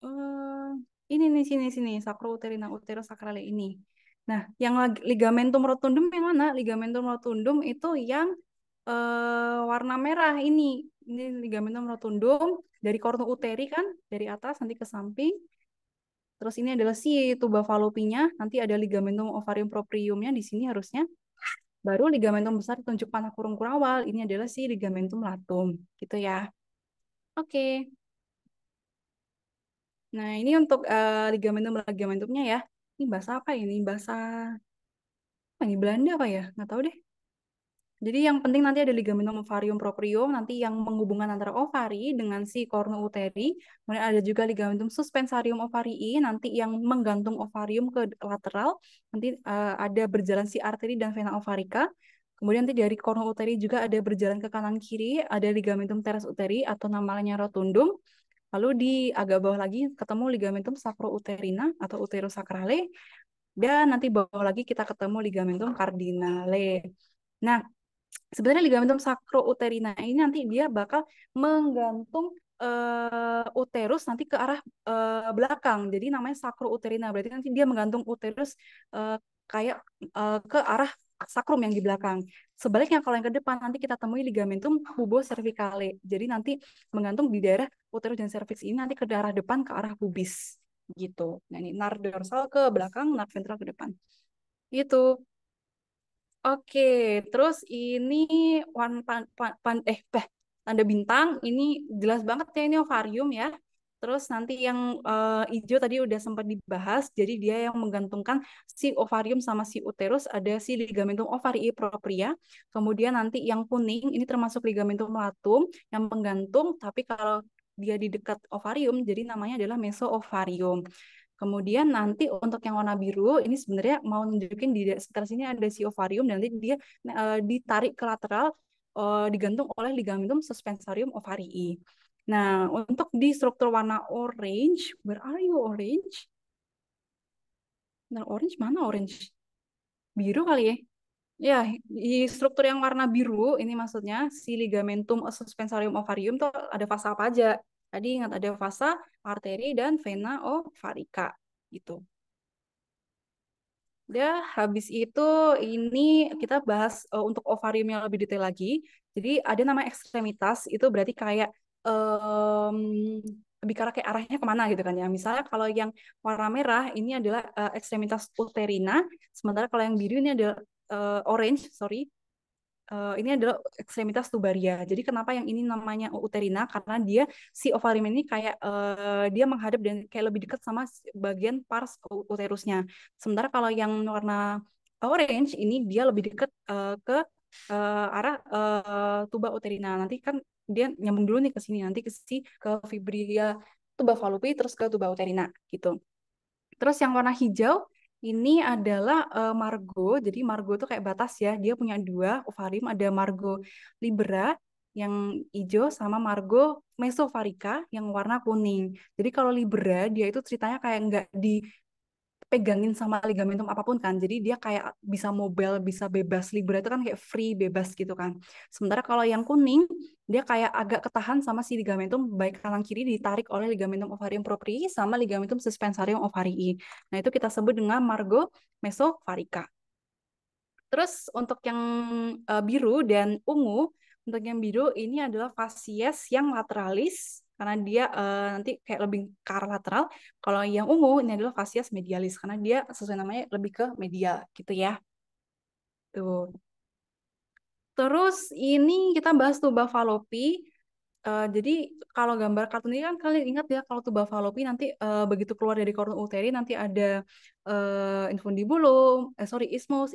eh ini nih sini sacrouterina uterosacrale ini. Nah, yang ligamentum rotundum yang mana? Ligamentum rotundum itu yang warna merah ini. Ini ligamentum rotundum dari cornu uteri kan, dari atas nanti ke samping. Terus ini adalah si tuba fallopinya, nanti ada ligamentum ovarium propriumnya di sini harusnya. Baru ligamentum besar tunjuk panah kurung kurawal, ini adalah si ligamentum latum, gitu ya. Oke. Nah, ini untuk ligamentumnya ya. Ini bahasa apa ini? Bahasa apa ini? Belanda apa ya? Nggak tahu deh. Jadi yang penting nanti ada ligamentum ovarium proprium, nanti yang menghubungkan antara ovari dengan si cornu uteri. Kemudian ada juga ligamentum suspensarium ovarii, nanti yang menggantung ovarium ke lateral. Nanti ada berjalan si arteri dan vena ovarica. Kemudian nanti dari cornu uteri juga ada berjalan ke kanan kiri, ada ligamentum teres uteri atau namanya rotundum. Lalu di agak bawah lagi ketemu ligamentum sacrouterina atau uterosacrale. Dan nanti bawah lagi kita ketemu ligamentum cardinale. Nah, sebenarnya ligamentum sacrouterina ini nanti dia bakal menggantung uterus nanti ke arah belakang. Jadi namanya sacrouterina. Berarti nanti dia menggantung uterus kayak ke arah sakrum yang di belakang. Sebaliknya kalau yang ke depan nanti kita temui ligamentum pubocervicale. Jadi nanti menggantung di daerah uterus dan cervix ini nanti ke arah depan ke arah pubis gitu. Nah ini nar dorsal ke belakang, nar ventral ke depan. Gitu. Oke, terus ini one tanda bintang ini jelas banget ya ini ovarium ya. Terus nanti yang hijau tadi udah sempat dibahas, jadi dia yang menggantungkan si ovarium sama si uterus ada si ligamentum ovarii propria. Kemudian nanti yang kuning ini termasuk ligamentum latum yang menggantung, tapi kalau dia di dekat ovarium jadi namanya adalah mesoovarium. Kemudian nanti untuk yang warna biru ini sebenarnya mau nunjukin di sekitar sini ada si ovarium dan nanti dia ditarik ke lateral digantung oleh ligamentum suspensorium ovarii. Nah, untuk di struktur warna orange, where are you orange? Nah, orange mana orange? Biru kali ya? Ya, di struktur yang warna biru ini maksudnya si ligamentum suspensorium ovarium tuh ada fasa apa aja? Tadi ingat ada fasa, arteri, dan vena ovarica gitu. Udah, habis itu ini kita bahas untuk ovarium yang lebih detail lagi. Jadi ada nama ekstremitas, itu berarti kayak em, lebih ke arah kayak arahnya kemana gitu kan ya. Misalnya kalau yang warna merah ini adalah ekstremitas uterina, sementara kalau yang biru ini adalah orange, sorry, ini adalah ekstremitas tubaria. Jadi kenapa yang ini namanya uterina? Karena dia si ovarium ini kayak dia menghadap dan kayak lebih dekat sama bagian pars uterusnya. Sementara kalau yang warna orange ini dia lebih dekat ke arah tuba uterina. Nanti kan dia nyambung dulu nih ke sini, nanti ke fibria tuba fallopi terus ke tuba uterina gitu. Terus yang warna hijau ini adalah margo. Jadi margo itu kayak batas ya. Dia punya dua ovarium. Ada margo libera yang hijau sama margo mesovarica yang warna kuning. Jadi kalau libera dia itu ceritanya kayak nggak dipegangin sama ligamentum apapun kan. Jadi dia kayak bisa mobile, bisa bebas. Libera itu kan kayak free, bebas gitu kan. Sementara kalau yang kuning, dia kayak agak ketahan sama si ligamentum baik kanan kiri ditarik oleh ligamentum ovarium proprii sama ligamentum suspensorium ovarii. Nah, itu kita sebut dengan margo mesovarica. Terus untuk yang biru dan ungu, untuk yang biru ini adalah fasies yang lateralis karena dia nanti kayak lebih ke arah lateral. Kalau yang ungu ini adalah fasies medialis karena dia sesuai namanya lebih ke medial gitu ya. Tuh. Terus ini kita bahas tuba fallopi. Jadi kalau gambar kartun ini kan kalian ingat ya kalau tuba fallopi nanti begitu keluar dari cornu uteri nanti ada infundibulum, isthmus,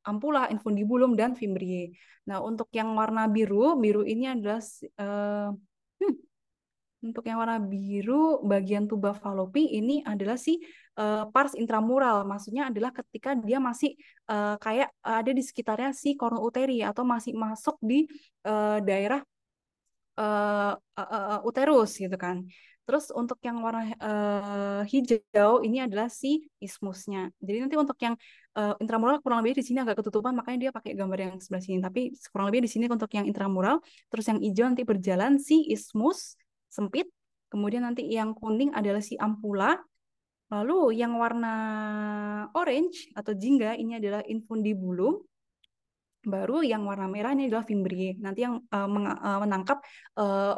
ampula, infundibulum dan fimbriae. Nah untuk yang warna biru, biru ini adalah Untuk yang warna biru, bagian tuba falopi ini adalah si pars intramural. Maksudnya adalah ketika dia masih kayak ada di sekitarnya si kornu uteri atau masih masuk di daerah uterus gitu kan. Terus untuk yang warna hijau ini adalah si ismusnya. Jadi nanti untuk yang intramural kurang lebih di sini agak ketutupan, makanya dia pakai gambar yang sebelah sini. Tapi kurang lebih di sini untuk yang intramural. Terus yang hijau nanti berjalan si ismus sempit. Kemudian nanti yang kuning adalah si ampula. Lalu yang warna orange atau jingga ini adalah infundibulum. Baru yang warna merah ini adalah fimbriae. Nanti yang menangkap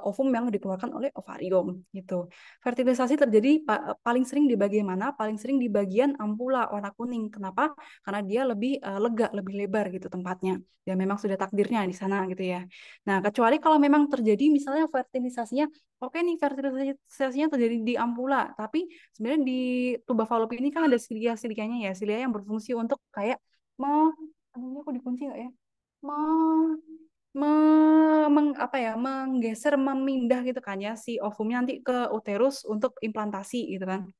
ovum yang dikeluarkan oleh ovarium gitu. Fertilisasi terjadi paling sering di bagian mana? Paling sering di bagian ampula warna kuning. Kenapa? Karena dia lebih lega, lebih lebar gitu tempatnya. Ya memang sudah takdirnya di sana gitu ya. Nah, kecuali kalau memang terjadi misalnya fertilisasinya, oke nih fertilisasinya terjadi di ampula, tapi sebenarnya di tuba falopi ini kan ada silia-silianya ya, silia yang berfungsi untuk kayak mau aduh, aku dikunci nggak ya? Me, apa ya, menggeser, memindah gitu kan ya si ovumnya nanti ke uterus untuk implantasi gitu kan.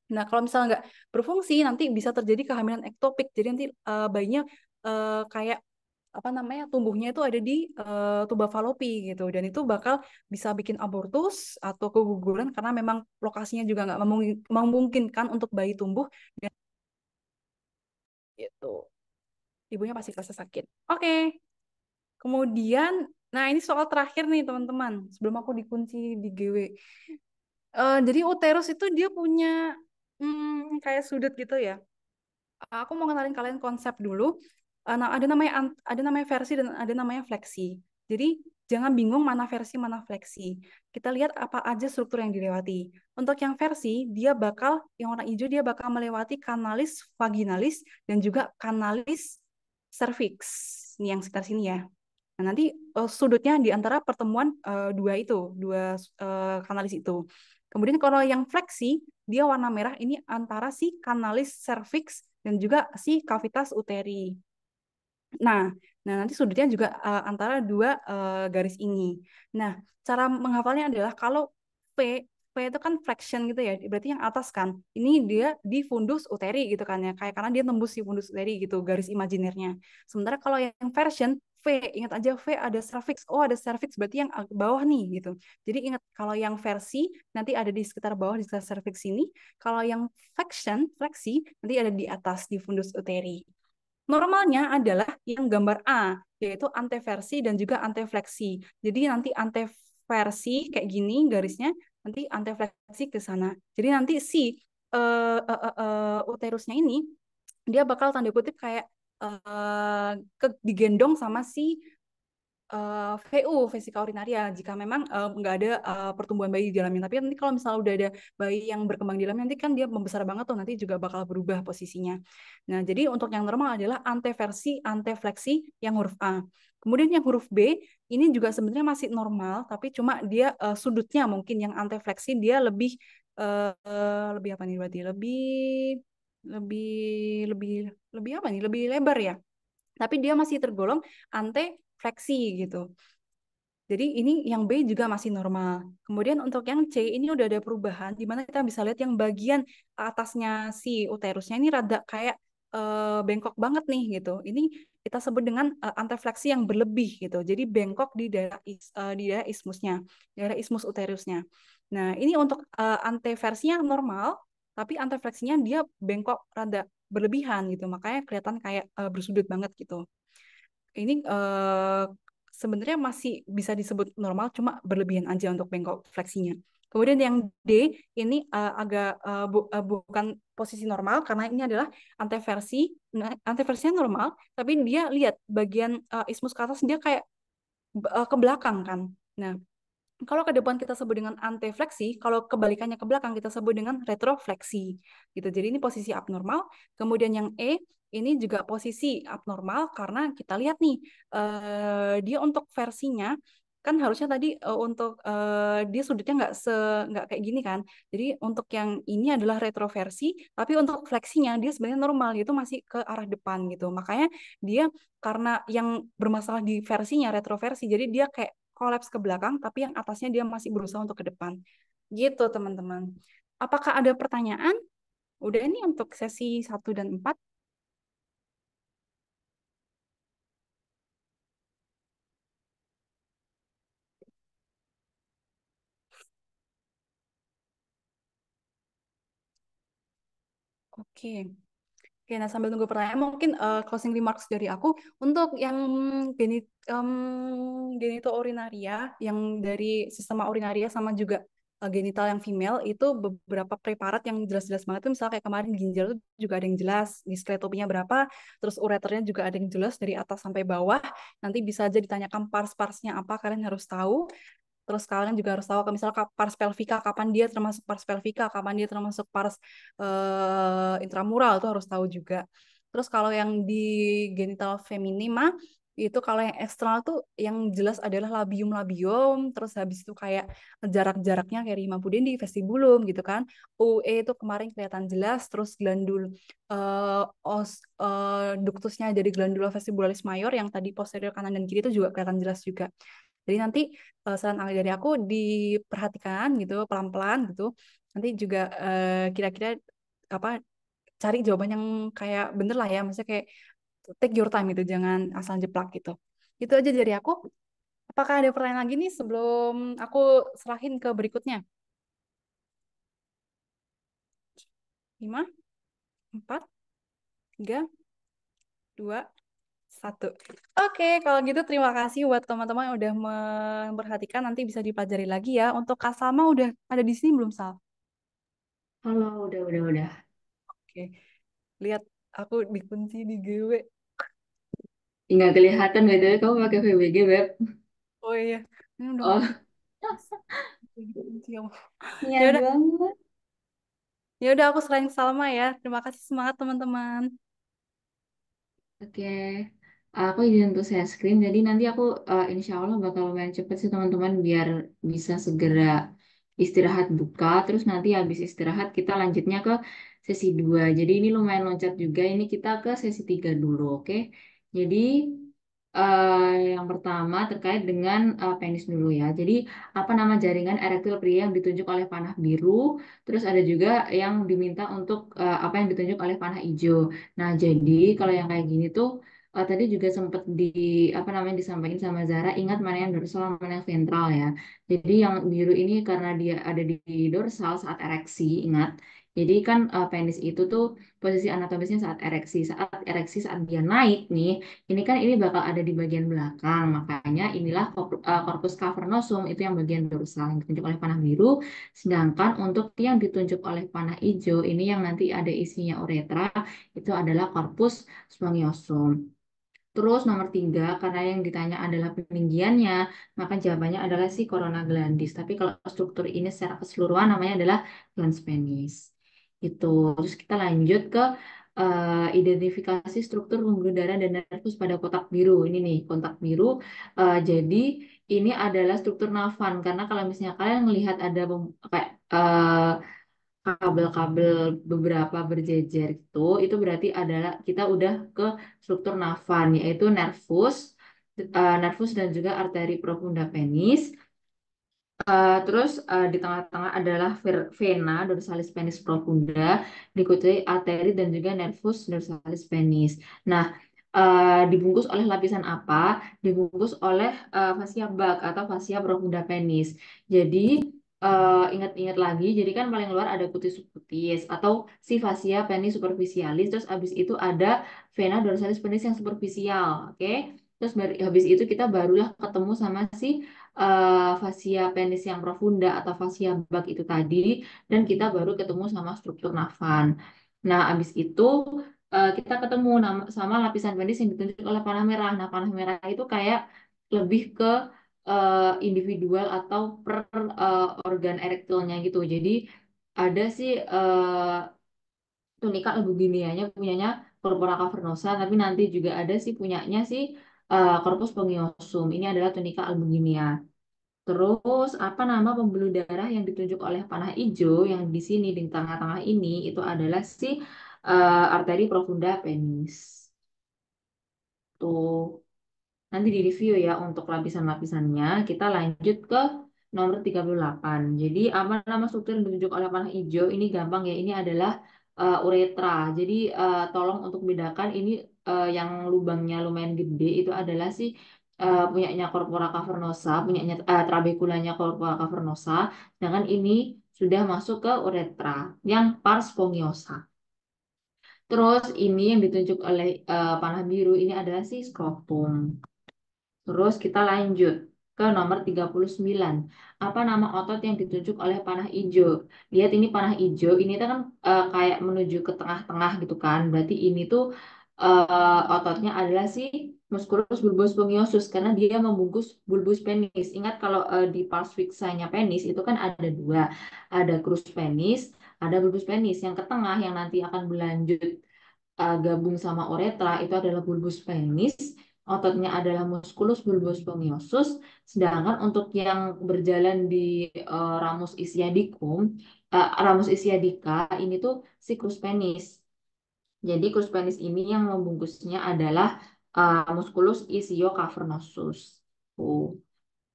Nah, kalau misalnya nggak berfungsi, nanti bisa terjadi kehamilan ektopik. Jadi nanti bayinya kayak apa namanya tumbuhnya itu ada di tuba falopi gitu, dan itu bakal bisa bikin abortus atau keguguran karena memang lokasinya juga nggak memungkinkan untuk bayi tumbuh dan gitu. Ibunya pasti rasa sakit. Oke. Kemudian, nah ini soal terakhir nih teman-teman, sebelum aku dikunci di GW. Jadi uterus itu dia punya kayak sudut gitu ya. Aku mau kenalin kalian konsep dulu. Nah, ada namanya versi dan ada namanya fleksi. Jadi jangan bingung mana versi mana fleksi. Kita lihat apa aja struktur yang dilewati. Untuk yang versi, yang warna hijau dia bakal melewati kanalis vaginalis dan juga kanalis cervix. Ini yang sekitar sini ya. Nah, nanti sudutnya di antara pertemuan dua kanalis itu. Kemudian kalau yang fleksi, dia warna merah ini antara si kanalis cervix dan juga si cavitas uteri. Nah, nanti sudutnya juga antara dua garis ini. Nah, cara menghafalnya adalah kalau V itu kan flexion gitu ya, berarti yang atas kan. Ini dia di fundus uteri gitu kan ya, kayak karena dia tembus di fundus uteri gitu, garis imajinernya. Sementara kalau yang version V, ingat aja V ada cervix. Oh, ada cervix berarti yang bawah nih gitu. Jadi ingat kalau yang versi nanti ada di sekitar bawah di sekitar cervix ini. Kalau yang fleksi nanti ada di atas di fundus uteri. Normalnya adalah yang gambar A, yaitu anteversi dan juga antefleksi. Jadi nanti anteversi kayak gini garisnya, nanti antefleksi ke sana. Jadi nanti si uterusnya ini, dia bakal tanda kutip kayak digendong sama si VU, vesika urinaria, jika memang nggak ada pertumbuhan bayi di dalamnya. Tapi nanti kalau misalnya udah ada bayi yang berkembang di dalamnya, nanti kan dia membesar banget tuh, nanti juga bakal berubah posisinya. Nah, jadi untuk yang normal adalah anteversi, antefleksi yang huruf A. Kemudian yang huruf B, ini juga sebenarnya masih normal, tapi cuma dia sudutnya mungkin yang antefleksi dia lebih apa nih berarti? Lebih lebih lebih apa nih? Lebih lebar ya. Tapi dia masih tergolong antefleksi gitu. Jadi ini yang B juga masih normal. Kemudian untuk yang C ini udah ada perubahan di mana kita bisa lihat yang bagian atasnya si uterusnya ini rada kayak bengkok banget nih gitu. Ini kita sebut dengan antefleksi yang berlebih gitu. Jadi bengkok di daerah ismusnya, daerah ismus uterusnya. Nah, ini untuk anteversinya normal, tapi antefleksinya dia bengkok rada berlebihan gitu. Makanya kelihatan kayak bersudut banget gitu. Ini sebenarnya masih bisa disebut normal, cuma berlebihan aja untuk bengkok fleksinya. Kemudian yang D ini agak bukan posisi normal karena ini adalah anteversi. Nah, anteversinya normal, tapi dia lihat bagian ismus ke atas dia kayak ke belakang kan. Nah, kalau ke depan kita sebut dengan antefleksi, kalau kebalikannya ke belakang kita sebut dengan retrofleksi. Gitu. Jadi ini posisi abnormal. Kemudian yang E ini juga posisi abnormal karena kita lihat nih dia untuk versinya kan harusnya tadi untuk dia sudutnya nggak kayak gini kan. Jadi untuk yang ini adalah retroversi, tapi untuk fleksinya dia sebenarnya normal, itu masih ke arah depan gitu. Makanya dia karena yang bermasalah di versinya retroversi, jadi dia kayak kolaps ke belakang, tapi yang atasnya dia masih berusaha untuk ke depan. Gitu, teman-teman. Apakah ada pertanyaan? Udah ini untuk sesi 1 dan 4. Oke. Oke, nah sambil nunggu pertanyaan, mungkin closing remarks dari aku untuk yang genitourinaria, yang dari sistema urinaria sama juga genital yang female itu beberapa preparat yang jelas-jelas banget tuh, misalnya kayak kemarin ginjal tuh juga ada yang jelas, diskrotominya berapa, terus ureternya juga ada yang jelas dari atas sampai bawah. Nanti bisa aja ditanyakan pars-parsnya apa, kalian harus tahu. Terus kalian juga harus tahu misalnya pars pelvika, kapan dia termasuk pars pelvika, kapan dia termasuk pars intramural, itu harus tahu juga. Terus kalau yang di genital feminima itu kalau yang eksternal tuh yang jelas adalah labium, terus habis itu kayak jarak-jaraknya kayak rimapudendi, vestibulum gitu kan. UE itu kemarin kelihatan jelas, terus glandul ductusnya jadi glandula vestibularis mayor yang tadi posterior kanan dan kiri itu juga kelihatan jelas juga. Jadi nanti saran ahli dari aku diperhatikan gitu pelan-pelan gitu. Nanti juga kira-kira apa cari jawaban yang kayak bener lah ya, maksudnya kayak take your time gitu, jangan asal jeplak gitu. Itu aja dari aku. Apakah ada pertanyaan lagi nih sebelum aku serahin ke berikutnya? 5, 4, 3, 2, 1. Oke, kalau gitu terima kasih buat teman-teman yang udah memperhatikan. Nanti bisa dipelajari lagi ya. Untuk Kak Salma udah ada di sini belum, Sal? Halo, udah. Oke, lihat aku dikunci di GW. Nggak kelihatan gitu, kamu pakai VBG, Beb. Oh iya, ini udah mau Oh, dikunci. Ya Allah. Ya niat udah, banget. ya udah aku selain Salma ya. Terima kasih semangat teman-teman. Oke, aku izin untuk share screen. Jadi nanti aku insya Allah bakal lumayan cepet sih teman-teman biar bisa segera istirahat buka. Terus nanti habis istirahat kita lanjutnya ke sesi 2. Jadi ini lumayan loncat juga. Ini kita ke sesi 3 dulu, oke? Jadi yang pertama terkait dengan penis dulu ya. Jadi apa nama jaringan erektil pria yang ditunjuk oleh panah biru. Terus ada juga yang diminta untuk apa yang ditunjuk oleh panah hijau. Nah, jadi kalau yang kayak gini tuh tadi juga sempat di apa namanya disampaikan sama Zara, ingat mana yang dorsal mana yang ventral ya. Jadi yang biru ini karena dia ada di dorsal saat ereksi, ingat. Jadi kan penis itu tuh posisi anatomisnya saat ereksi. Saat dia naik nih, ini bakal ada di bagian belakang. Makanya inilah corpus cavernosum itu yang bagian dorsal yang ditunjuk oleh panah biru. Sedangkan untuk yang ditunjuk oleh panah hijau ini yang nanti ada isinya uretra itu adalah corpus spongiosum. Terus nomor 3, karena yang ditanya adalah peninggiannya, maka jawabannya adalah si corona glandis. Tapi kalau struktur ini secara keseluruhan namanya adalah glans penis. Itu. Terus kita lanjut ke identifikasi struktur pembuluh darah dan nervus pada kotak biru. Ini nih, kotak biru. Jadi ini adalah struktur nafan. Karena kalau misalnya kalian melihat ada kayak kabel-kabel beberapa berjejer itu berarti adalah kita udah ke struktur nafan yaitu nervus dan juga arteri profunda penis. Terus di tengah-tengah adalah vena dorsalis penis profunda, diikuti arteri dan juga nervus dorsalis penis. Nah, dibungkus oleh lapisan apa? Dibungkus oleh fascia bag atau fascia profunda penis. Jadi ingat-ingat lagi, jadi kan paling luar ada cutis subcutis atau si fascia penis superficialis. Terus abis itu ada vena dorsalis penis yang superficial, oke? Terus habis itu kita barulah ketemu sama si fascia penis yang profunda atau fascia bag itu tadi dan kita baru ketemu sama struktur nafan. Nah, habis itu kita ketemu sama lapisan penis yang ditunjuk oleh panah merah. Nah, panah merah itu kayak lebih ke individual atau per organ erektilnya gitu. Jadi ada sih tunika albuginianya punyanya corpora cavernosa, tapi nanti juga ada sih punyanya sih corpus spongiosum. Ini adalah tunika albuginia. Terus apa nama pembuluh darah yang ditunjuk oleh panah hijau yang di sini di tengah-tengah ini itu adalah si arteri profunda penis. Tuh. nanti di review ya untuk lapisan-lapisannya. Kita lanjut ke nomor 38. Jadi apa nama struktur yang ditunjuk oleh panah hijau? Ini gampang ya, ini adalah uretra. Jadi tolong untuk bedakan ini yang lubangnya lumayan gede itu adalah si punyanya Corpora cavernosa, punyanya trabeculanya Corpora cavernosa, sedangkan ini sudah masuk ke uretra yang pars spongiosa. Terus ini yang ditunjuk oleh panah biru ini adalah si skrotum. Terus kita lanjut ke nomor 39. Apa nama otot yang ditunjuk oleh panah hijau? Lihat ini panah hijau, ini tuh kan kayak menuju ke tengah-tengah gitu kan. Berarti ini tuh ototnya adalah si musculus bulbus spongiosum karena dia membungkus bulbus penis. Ingat kalau di pars fixanya penis itu kan ada dua. Ada crus penis, ada bulbus penis. Yang ke tengah yang nanti akan berlanjut gabung sama uretra itu adalah bulbus penis, ototnya adalah musculus bulbus spongiosum, sedangkan untuk yang berjalan di ramus ischiadicum, ramus ischiadica ini tuh si crus penis. Jadi crus penis ini yang membungkusnya adalah musculus ischiocavernosus. Oh.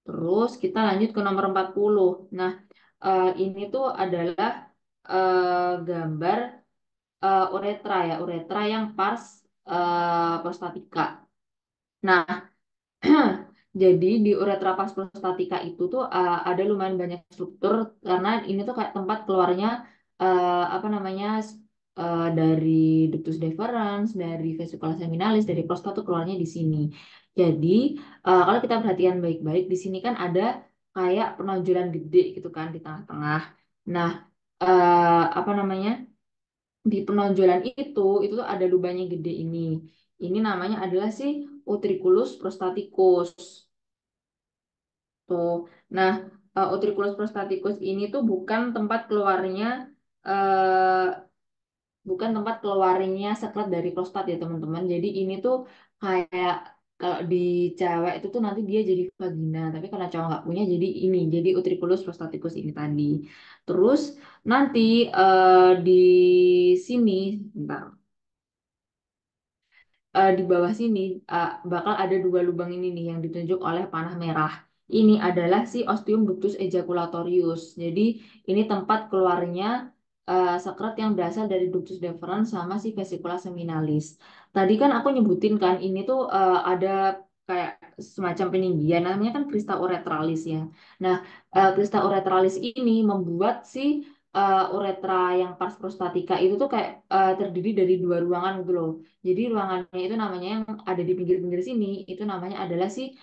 Terus kita lanjut ke nomor 40. Nah, ini tuh adalah gambar uretra ya, uretra yang pars prostatika. Nah, jadi di uretra pars prostatika itu tuh ada lumayan banyak struktur karena ini tuh kayak tempat keluarnya apa namanya dari ductus deferens, dari vesicula seminalis, dari prostat tuh keluarnya di sini. Jadi kalau kita perhatikan baik-baik di sini kan ada kayak penonjolan gede gitu kan di tengah-tengah. Nah, apa namanya? Di penonjolan itu tuh ada lubang yang gede ini. Ini namanya adalah si utriculus prostaticus. Tuh. Nah, utriculus prostaticus ini tuh eh, bukan tempat keluarnya sekret dari prostat ya, teman-teman. Jadi ini tuh kayak kalau di cewek itu tuh nanti dia jadi vagina, tapi karena cowok nggak punya jadi ini, jadi utriculus prostaticus ini tadi. Terus nanti di sini, bentar. Di bawah sini bakal ada dua lubang ini nih yang ditunjuk oleh panah merah. Ini adalah si ostium ductus ejaculatorius. Jadi ini tempat keluarnya sekret yang berasal dari ductus deferens sama si vesicula seminalis. Tadi kan aku nyebutin kan ini tuh ada kayak semacam peninggian namanya kan crista uretralis ya. Nah, crista uretralis ini membuat si uretra yang pars prostatika itu tuh kayak terdiri dari dua ruangan gitu loh. Jadi ruangannya itu namanya yang ada di pinggir-pinggir sini itu namanya adalah si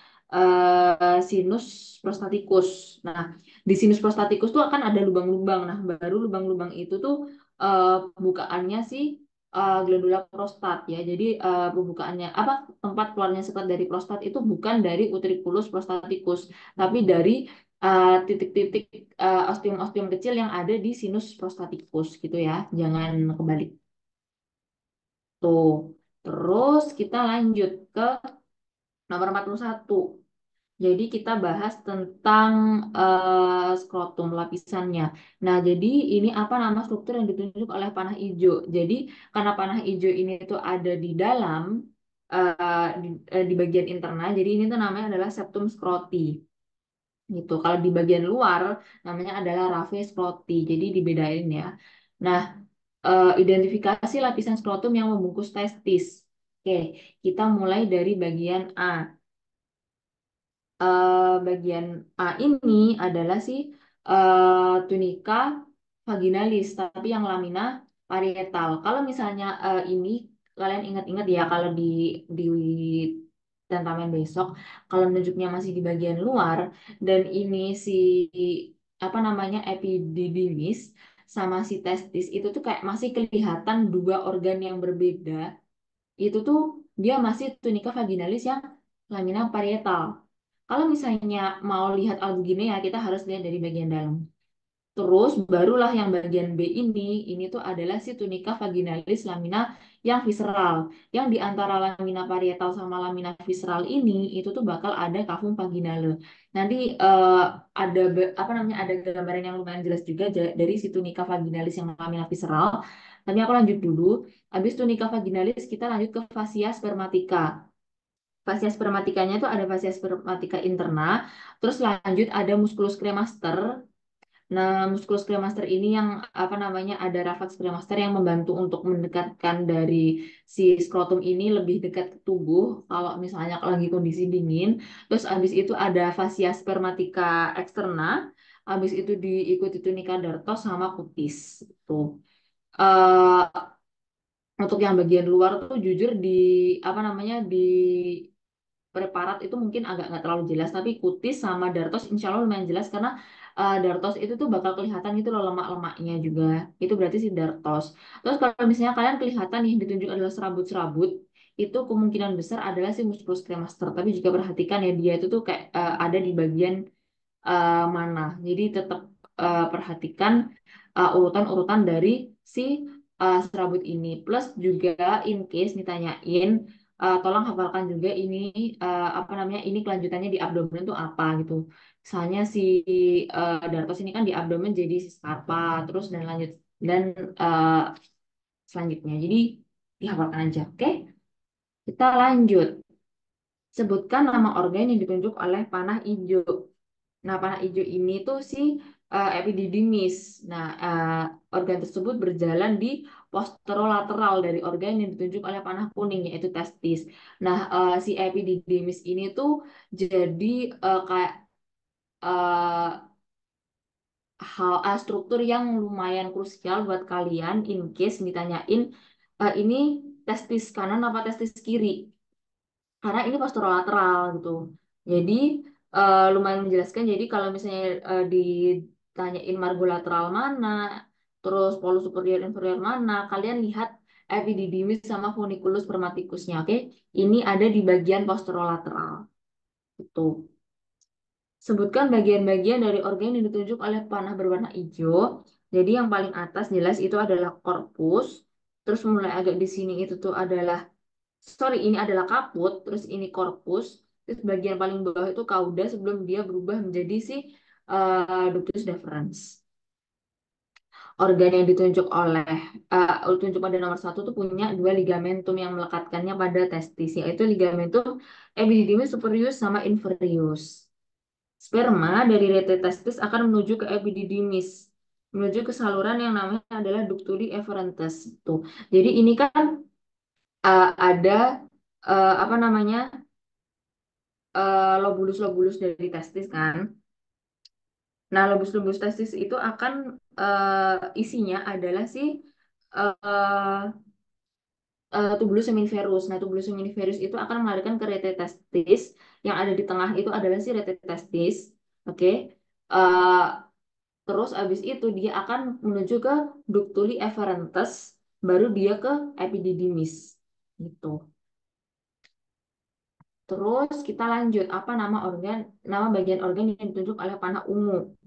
sinus prostaticus. Nah, di sinus prostaticus tuh akan ada lubang-lubang. Nah, baru lubang-lubang itu tuh uh, bukaannya si glandula prostat ya. Jadi pembukaannya apa tempat keluarnya sekret dari prostat itu bukan dari utriculus prostaticus, tapi dari titik-titik ostium-ostium kecil yang ada di sinus prostaticus gitu ya. Jangan kebalik. Tuh. Terus kita lanjut ke nomor 41. Jadi kita bahas tentang skrotum lapisannya. Nah, jadi ini apa nama struktur yang ditunjuk oleh panah hijau. Jadi karena panah hijau ini tuh ada di dalam di bagian internal, jadi ini tuh namanya adalah septum scroti. Gitu. Kalau di bagian luar namanya adalah raphe scroti. Jadi dibedain ya. Nah, identifikasi lapisan skrotum yang membungkus testis. Oke, kita mulai dari bagian A. Bagian A ini adalah si tunika vaginalis, tapi yang lamina parietal. Kalau misalnya ini kalian ingat-ingat ya kalau di tentamen besok, kalau menunjuknya masih di bagian luar dan ini si apa namanya epididymis sama si testis itu tuh kayak masih kelihatan dua organ yang berbeda. Itu tuh dia masih tunika vaginalis yang lamina parietal. Kalau misalnya mau lihat albuginea, kita harus lihat dari bagian dalam. Terus barulah yang bagian B ini tuh adalah si tunika vaginalis lamina yang visceral. Yang di antara lamina parietal sama lamina visceral ini itu tuh bakal ada cavum vaginale. Nanti ada apa namanya ada gambaran yang lumayan jelas juga dari si tunika vaginalis yang lamina visceral. Tapi aku lanjut dulu. Habis tunika vaginalis kita lanjut ke fascia spermatica. Fascia spermatikanya itu ada fascia spermatika interna, terus lanjut ada musculus cremaster. Nah, musculus cremaster ini yang apa namanya ada refleks cremaster yang membantu untuk mendekatkan dari si skrotum ini lebih dekat ke tubuh kalau misalnya lagi kondisi dingin. Terus habis itu ada fascia spermatika eksterna, habis itu diikuti tunika dartos sama cutis. Tuh. Untuk yang bagian luar tuh jujur di apa namanya di preparat itu mungkin agak nggak terlalu jelas, tapi kutis sama dartos insya Allah lumayan jelas karena dartos itu tuh bakal kelihatan gitu loh lemak-lemaknya juga. Itu berarti si dartos. Terus kalau misalnya kalian kelihatan yang ditunjuk adalah serabut-serabut, itu kemungkinan besar adalah si musculus cremaster. Tapi juga perhatikan ya dia itu tuh kayak ada di bagian mana. Jadi tetap perhatikan urutan-urutan dari si serabut ini. Plus juga in case ditanyain, tolong hafalkan juga ini apa namanya ini kelanjutannya di abdomen itu apa gitu. Misalnya si dartos ini kan di abdomen jadi si scarpa, terus dan lanjut dan uh, selanjutnya. Jadi dihafalkan aja, oke? Kita lanjut. Sebutkan nama organ yang ditunjuk oleh panah hijau. Nah, panah hijau ini tuh si epididymis. Nah, organ tersebut berjalan di posterolateral dari organ yang ditunjuk oleh panah kuning, yaitu testis. Nah, si epididymis ini tuh jadi kayak eh, struktur yang lumayan krusial buat kalian in case ditanyain ini testis kanan apa testis kiri karena ini posterolateral gitu. Jadi lumayan menjelaskan. Jadi kalau misalnya ditanyain margolateral mana, terus polus superior inferior mana, kalian lihat epididymis sama funiculus spermaticusnya. Oke, ini ada di bagian posterolateral. Itu. Sebutkan bagian-bagian dari organ yang ditunjuk oleh panah berwarna hijau. Jadi yang paling atas jelas itu adalah korpus. Terus mulai agak di sini itu tuh adalah sorry, ini adalah kaput, terus ini korpus, terus bagian paling bawah itu kauda sebelum dia berubah menjadi si ductus deferens. Organ yang ditunjuk oleh tunjuk pada nomor satu tuh punya dua ligamentum yang melekatkannya pada testis, yaitu ligamentum epididymis superius sama inferius. Sperma dari rete testis akan menuju ke epididymis, menuju ke saluran yang namanya adalah ductuli efferentes. Tuh. Jadi ini kan ada apa namanya lobulus-lobulus dari testis kan. Nah, lobulus-lobulus testis itu akan isinya adalah si uh, tubulus seminiferus. Nah, tubulus seminiferus itu akan melarikan ke rete testis. Yang ada di tengah itu adalah si rete testis. Oke. Eh, terus abis itu dia akan menuju ke ductuli efferentes, baru dia ke epididymis. Gitu. Terus kita lanjut, apa nama bagian organ yang ditunjuk oleh panah ungu.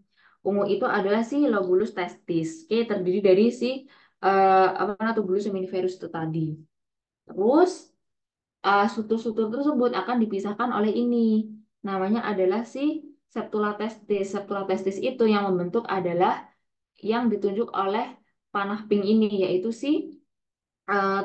Ungu itu adalah si lobulus testis. Oke, terdiri dari si apa namanya tubulus seminiferus itu tadi. Terus sutur-sutur tersebut akan dipisahkan oleh ini. Namanya adalah si septula testis. Septula testis itu yang membentuk adalah yang ditunjuk oleh panah pink ini, yaitu si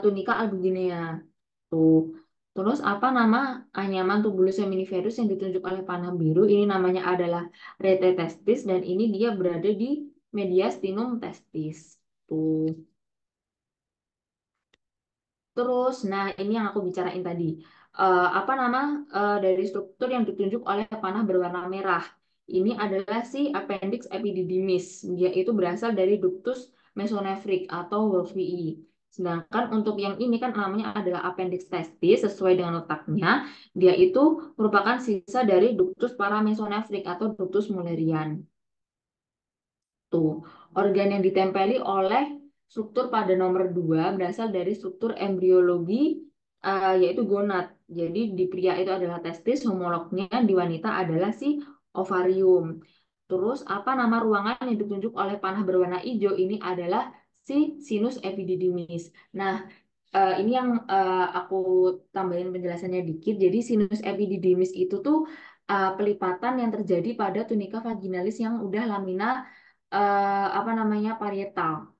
tunica albuginea. Tuh. Terus apa nama anyaman tubulus seminiferus yang ditunjuk oleh panah biru? Ini namanya adalah rete testis dan ini dia berada di mediastinum testis. Tuh. Terus, nah ini yang aku bicarain tadi. Apa nama dari struktur yang ditunjuk oleh panah berwarna merah? Ini adalah si appendix epididymis. Dia itu berasal dari ductus mesonephric atau Wolffii. Sedangkan untuk yang ini kan namanya adalah appendix testis sesuai dengan letaknya. Dia itu merupakan sisa dari ductus paramesonephric atau ductus mullerian. Tuh, organ yang ditempeli oleh struktur pada nomor 2 berasal dari struktur embriologi yaitu gonad. Jadi di pria itu adalah testis, homolognya di wanita adalah si ovarium. Terus apa nama ruangan yang ditunjuk oleh panah berwarna hijau ini adalah si sinus epididymis. Nah, ini yang aku tambahin penjelasannya dikit. Jadi sinus epididymis itu tuh pelipatan yang terjadi pada tunika vaginalis yang udah lamina apa namanya parietal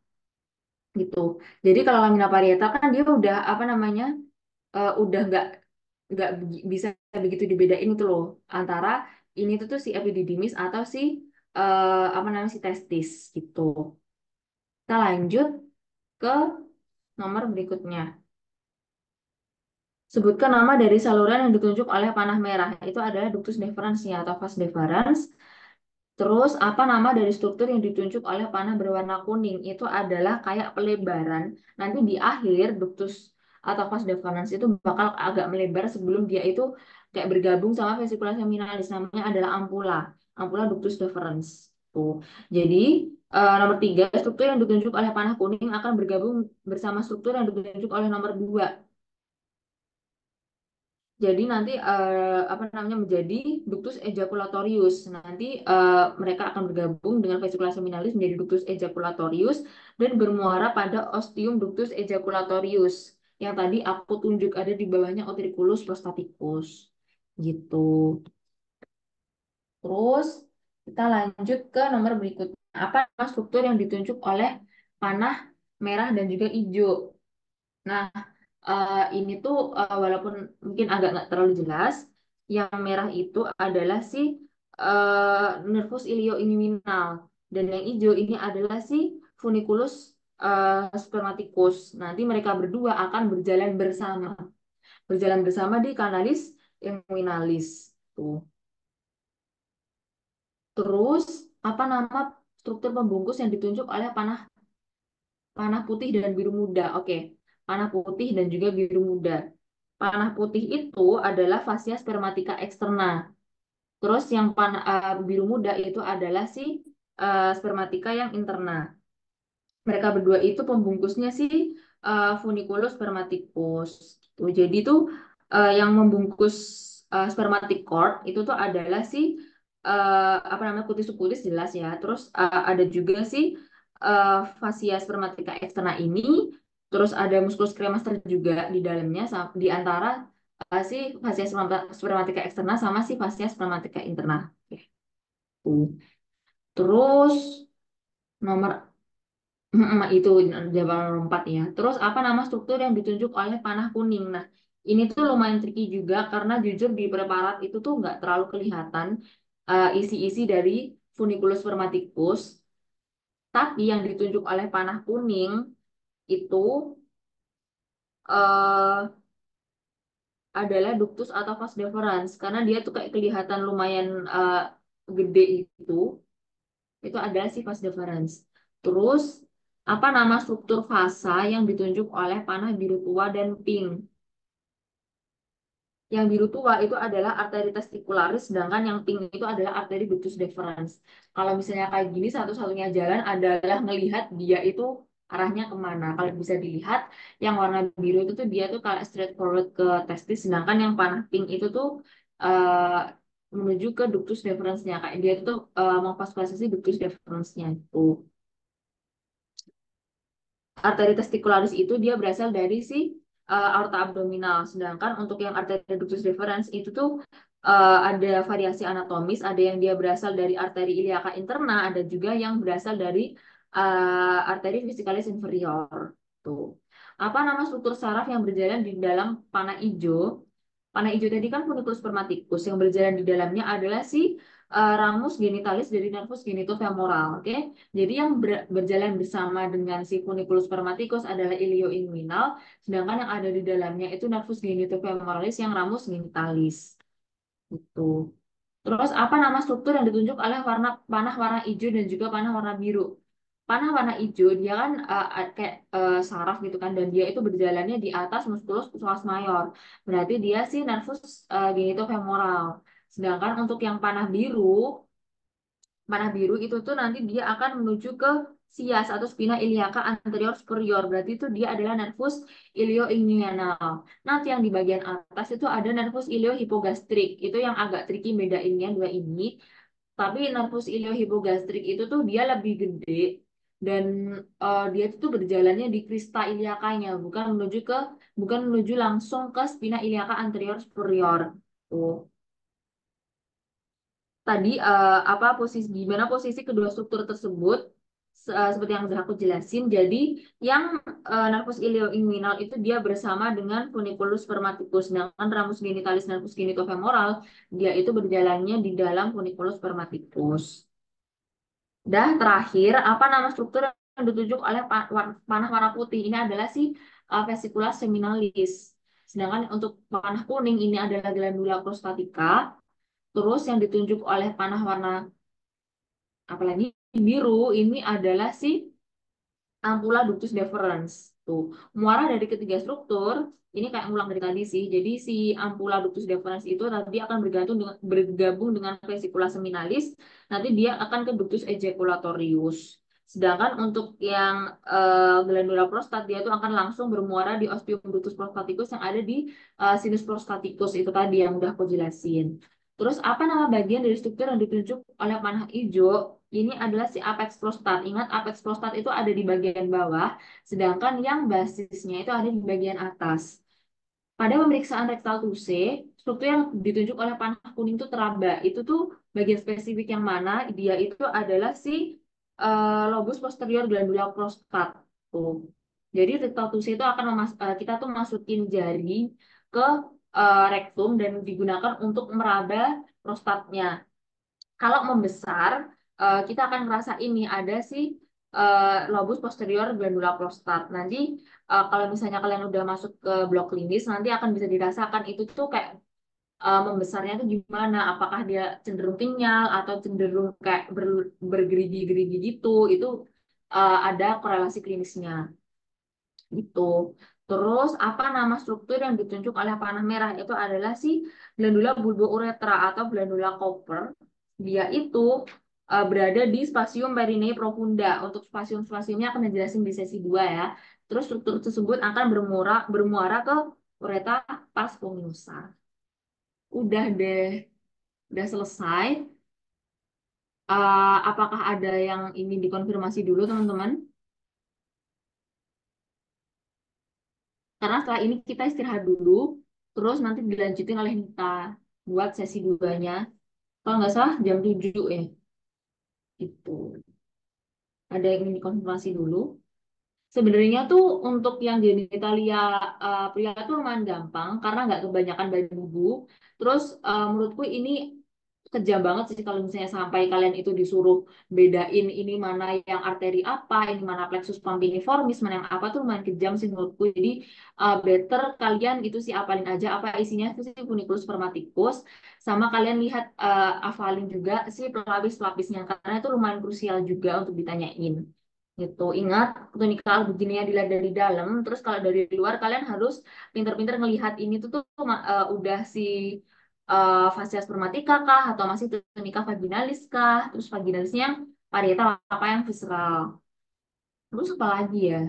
gitu. Jadi kalau lamina parietal kan dia udah apa namanya udah nggak bisa begitu dibedain itu loh antara ini tuh si epididymis atau si apa namanya si testis gitu. Kita lanjut ke nomor berikutnya. Sebutkan nama dari saluran yang ditunjuk oleh panah merah. Itu adalah ductus deferens-nya atau vas deferens. Terus apa nama dari struktur yang ditunjuk oleh panah berwarna kuning? Itu adalah kayak pelebaran. Nanti di akhir ductus atau vas deferens itu bakal agak melebar sebelum dia itu kayak bergabung sama vesicula seminalis. Namanya adalah ampula. Ampula ductus deferens. Tuh. Jadi nomor 3, struktur yang ditunjuk oleh panah kuning akan bergabung bersama struktur yang ditunjuk oleh nomor 2. Jadi nanti apa namanya menjadi ductus ejaculatorius. Nanti mereka akan bergabung dengan vesicula seminalis menjadi ductus ejaculatorius dan bermuara pada ostium ductus ejaculatorius yang tadi aku tunjuk ada di bawahnya utriculus prostaticus. Gitu. Terus kita lanjut ke nomor berikutnya. Apa nama struktur yang ditunjuk oleh panah merah dan juga hijau? Nah, ini tuh walaupun mungkin agak nggak terlalu jelas, yang merah itu adalah si nervus ilioinguinal dan yang hijau ini adalah si funiculus spermaticus. Nanti mereka berdua akan berjalan bersama di canalis inguinalis. Tuh. Terus apa nama struktur pembungkus yang ditunjuk oleh panah panah putih dan biru muda? Oke, panah putih dan juga biru muda. Panah putih itu adalah fascia spermatica externa. Terus yang biru muda itu adalah si spermatica yang interna. Mereka berdua itu pembungkusnya si funiculus spermaticus. Tuh, jadi itu yang membungkus spermatic cord itu tuh adalah si apa namanya cutis jelas ya. Terus ada juga si fascia spermatica externa ini. Terus ada musculus cremaster juga di dalamnya di antara si fascia spermatica externa sama si fascia spermatica interna. Oke. Tuh. Terus nomor itu jawaban nomor 4 ya. Terus apa nama struktur yang ditunjuk oleh panah kuning? Nah, ini tuh lumayan tricky juga karena jujur di preparat itu tuh nggak terlalu kelihatan isi-isi dari funiculus spermaticus. Tapi yang ditunjuk oleh panah kuning itu eh, adalah ductus atau vas deferens karena dia tuh kayak kelihatan lumayan gede itu. Itu adalah si vas deferens. Terus apa nama struktur fasa yang ditunjuk oleh panah biru tua dan pink? Yang biru tua itu adalah arteri testicularis, sedangkan yang pink itu adalah arteri ductus deferens. Kalau misalnya kayak gini, satu-satunya jalan adalah ngelihat dia itu arahnya kemana. Kalau bisa dilihat, yang warna biru itu tuh dia tuh kayak straightforward ke testis, sedangkan yang panah pink itu tuh menuju ke ductus deferensnya. Kayak dia itu tuh memvaskulasasi ductus deferensnya itu. Arteri testicularis itu dia berasal dari si aorta abdominal. Sedangkan untuk yang arteri ductus deferens itu tuh ada variasi anatomis, ada yang dia berasal dari arteri iliaca interna, ada juga yang berasal dari arteri vesicalis inferior. Tuh. Apa nama struktur saraf yang berjalan di dalam panah ijo? Panah ijo tadi kan funiculus spermaticus, yang berjalan di dalamnya adalah si ramus genitalis dari nervus genitofemoral. Oke. Jadi yang berjalan bersama dengan si funiculus spermaticus adalah ilioinguinal, sedangkan yang ada di dalamnya itu nervus genitofemoralis yang ramus genitalis. Itu. Terus apa nama struktur yang ditunjuk oleh panah warna hijau dan juga panah warna biru? Panah warna hijau dia kan kayak saraf gitu kan dan dia itu berjalannya di atas musculus psoas mayor. Berarti dia sih nervus genitofemoral. Sedangkan untuk yang panah biru itu tuh nanti dia akan menuju ke sias atau spina iliaca anterior superior. Berarti itu dia adalah nervus ilioinguinal. Nanti yang di bagian atas itu ada nervus iliohipogastrik. Itu yang agak tricky bedainnya dua ini. Tapi nervus iliohipogastrik itu tuh dia lebih gede dan dia tuh berjalannya di krista iliakanya, bukan menuju langsung ke spina iliaca anterior superior. Tuh. Tadi apa posisi gimana posisi kedua struktur tersebut seperti yang sudah aku jelasin. Jadi yang nervus ilioinguinal itu dia bersama dengan funiculus spermaticus, sedangkan ramus genitalis nervus genitofemoral dia itu berjalannya di dalam funiculus spermaticus. Dah terakhir, apa nama struktur yang ditunjuk oleh panah warna putih? Ini adalah si vesicula seminalis. Sedangkan untuk panah kuning ini adalah glandula prostatica. Terus yang ditunjuk oleh panah warna apalagi biru ini adalah si ampula ductus deferens. Tuh, muara dari ketiga struktur, ini kayak ngulang dari tadi sih. Jadi si ampula ductus deferens itu tadi akan bergabung dengan vesicula seminalis, nanti dia akan ke ductus ejaculatorius. Sedangkan untuk yang glandula prostat dia itu akan langsung bermuara di ostium ductus prostaticus yang ada di sinus prostaticus itu tadi yang udah aku jelasin. Terus apa nama bagian dari struktur yang ditunjuk oleh panah hijau? Ini adalah si apex prostat. Ingat apex prostat itu ada di bagian bawah, sedangkan yang basisnya itu ada di bagian atas. Pada pemeriksaan rektal tuse, struktur yang ditunjuk oleh panah kuning itu teraba. Itu tuh bagian spesifik yang mana? Dia itu adalah si lobus posterior glandula prostat. Tuh. Jadi rektal tuse itu akan kita tuh masukin jari ke rektum dan digunakan untuk meraba prostatnya. Kalau membesar, kita akan merasa ini ada sih lobus posterior glandula prostat. Nanti kalau misalnya kalian udah masuk ke blok klinis, nanti akan bisa dirasakan itu tuh kayak membesarnya tuh gimana? Apakah dia cenderung kenyal atau cenderung kayak bergerigi-gerigi gitu? Itu ada korelasi klinisnya gitu. Terus apa nama struktur yang ditunjuk oleh panah merah itu adalah si glandula bulbouretra atau glandula Cooper. Dia itu berada di spasium perineum profunda. Untuk spasium-spasiumnya akan dijelasin di sesi 2 ya. Terus struktur tersebut akan bermuara ke uretra pars pungiosa. Udah deh, udah selesai. Apakah ada yang ingin dikonfirmasi dulu teman-teman? Karena setelah ini kita istirahat dulu, terus nanti dilanjutin oleh Nita buat sesi 2-nya. Kalau nggak salah jam 7 ya. Itu. Ada yang ingin dikonfirmasi dulu? Sebenarnya tuh untuk yang genitalia pria tuh lumayan gampang karena nggak kebanyakan bubu. Terus menurutku ini kejam banget sih kalau misalnya sampai kalian itu disuruh bedain ini mana yang arteri apa, ini mana plexus pampiniformis, mana yang apa tuh lumayan kejam sih menurutku. Jadi better kalian itu sih apalin aja apa isinya itu sih funiculus spermaticus, sama kalian lihat hafalin juga sih pelapis-pelapisnya karena itu lumayan krusial juga untuk ditanyain. Gitu. Ingat, tunika begini yang dilihat dari dalam, terus kalau dari luar kalian harus pinter-pinter ngelihat ini tuh udah si fascia spermatica kah atau masih tunika vaginalis kah? Terus vaginalisnya yang parietal apa yang visceral? Terus apa lagi ya?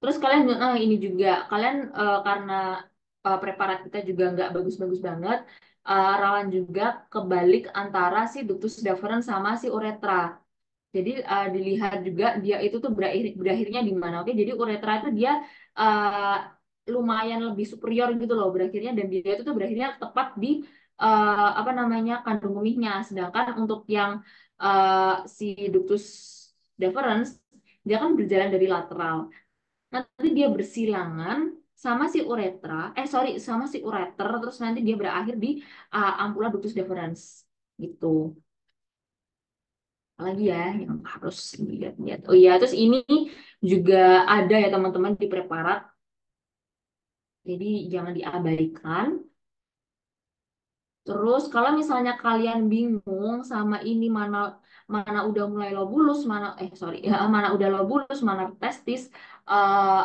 Terus kalian ini juga kalian karena preparat kita juga nggak bagus-bagus banget, rawan juga kebalik antara si ductus deferens sama si uretra. Jadi dilihat juga dia itu tuh berakhirnya di mana. Oke, jadi uretra itu dia lumayan lebih superior gitu loh berakhirnya dan dia itu tuh berakhirnya tepat di apa namanya kandung kemihnya. Sedangkan untuk yang si ductus deferens dia kan berjalan dari lateral. Nanti dia bersilangan sama si uretra, sorry sama si ureter terus nanti dia berakhir di ampula ductus deferens gitu lagi ya yang harus dilihat-lihat. Oh iya, terus ini juga ada ya teman-teman di preparat. Jadi jangan diabaikan. Terus kalau misalnya kalian bingung sama ini mana mana udah mulai lobulus, mana sorry ya mana udah lobulus, mana testis, eh,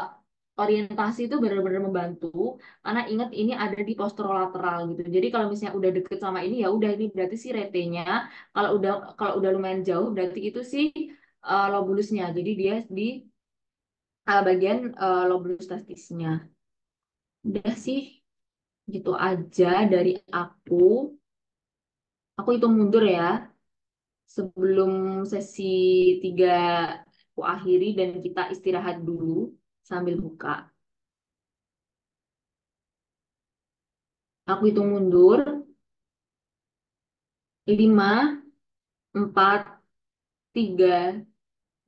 orientasi itu benar-benar membantu karena ingat ini ada di posterolateral gitu. Jadi kalau misalnya udah deket sama ini ya udah ini berarti si retenya. Kalau udah lumayan jauh berarti itu sih lobulusnya. Jadi dia di bagian lobulus testisnya. Udah sih gitu aja dari aku. Aku hitung mundur ya. Sebelum sesi 3 aku akhiri dan kita istirahat dulu sambil buka. Aku hitung mundur. 5, 4, 3,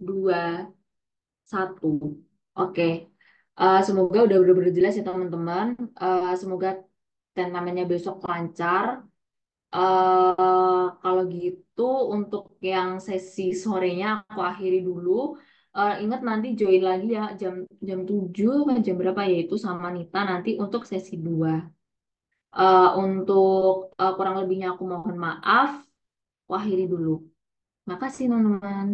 2, 1. Oke. Semoga udah bener-bener jelas ya teman-teman. Semoga tentamennya besok lancar. Kalau gitu untuk yang sesi sorenya aku akhiri dulu. Ingat nanti join lagi ya jam jam 7 atau jam berapa yaitu sama Nita nanti untuk sesi 2. Untuk kurang lebihnya aku mohon maaf. Aku akhiri dulu. Makasih teman-teman.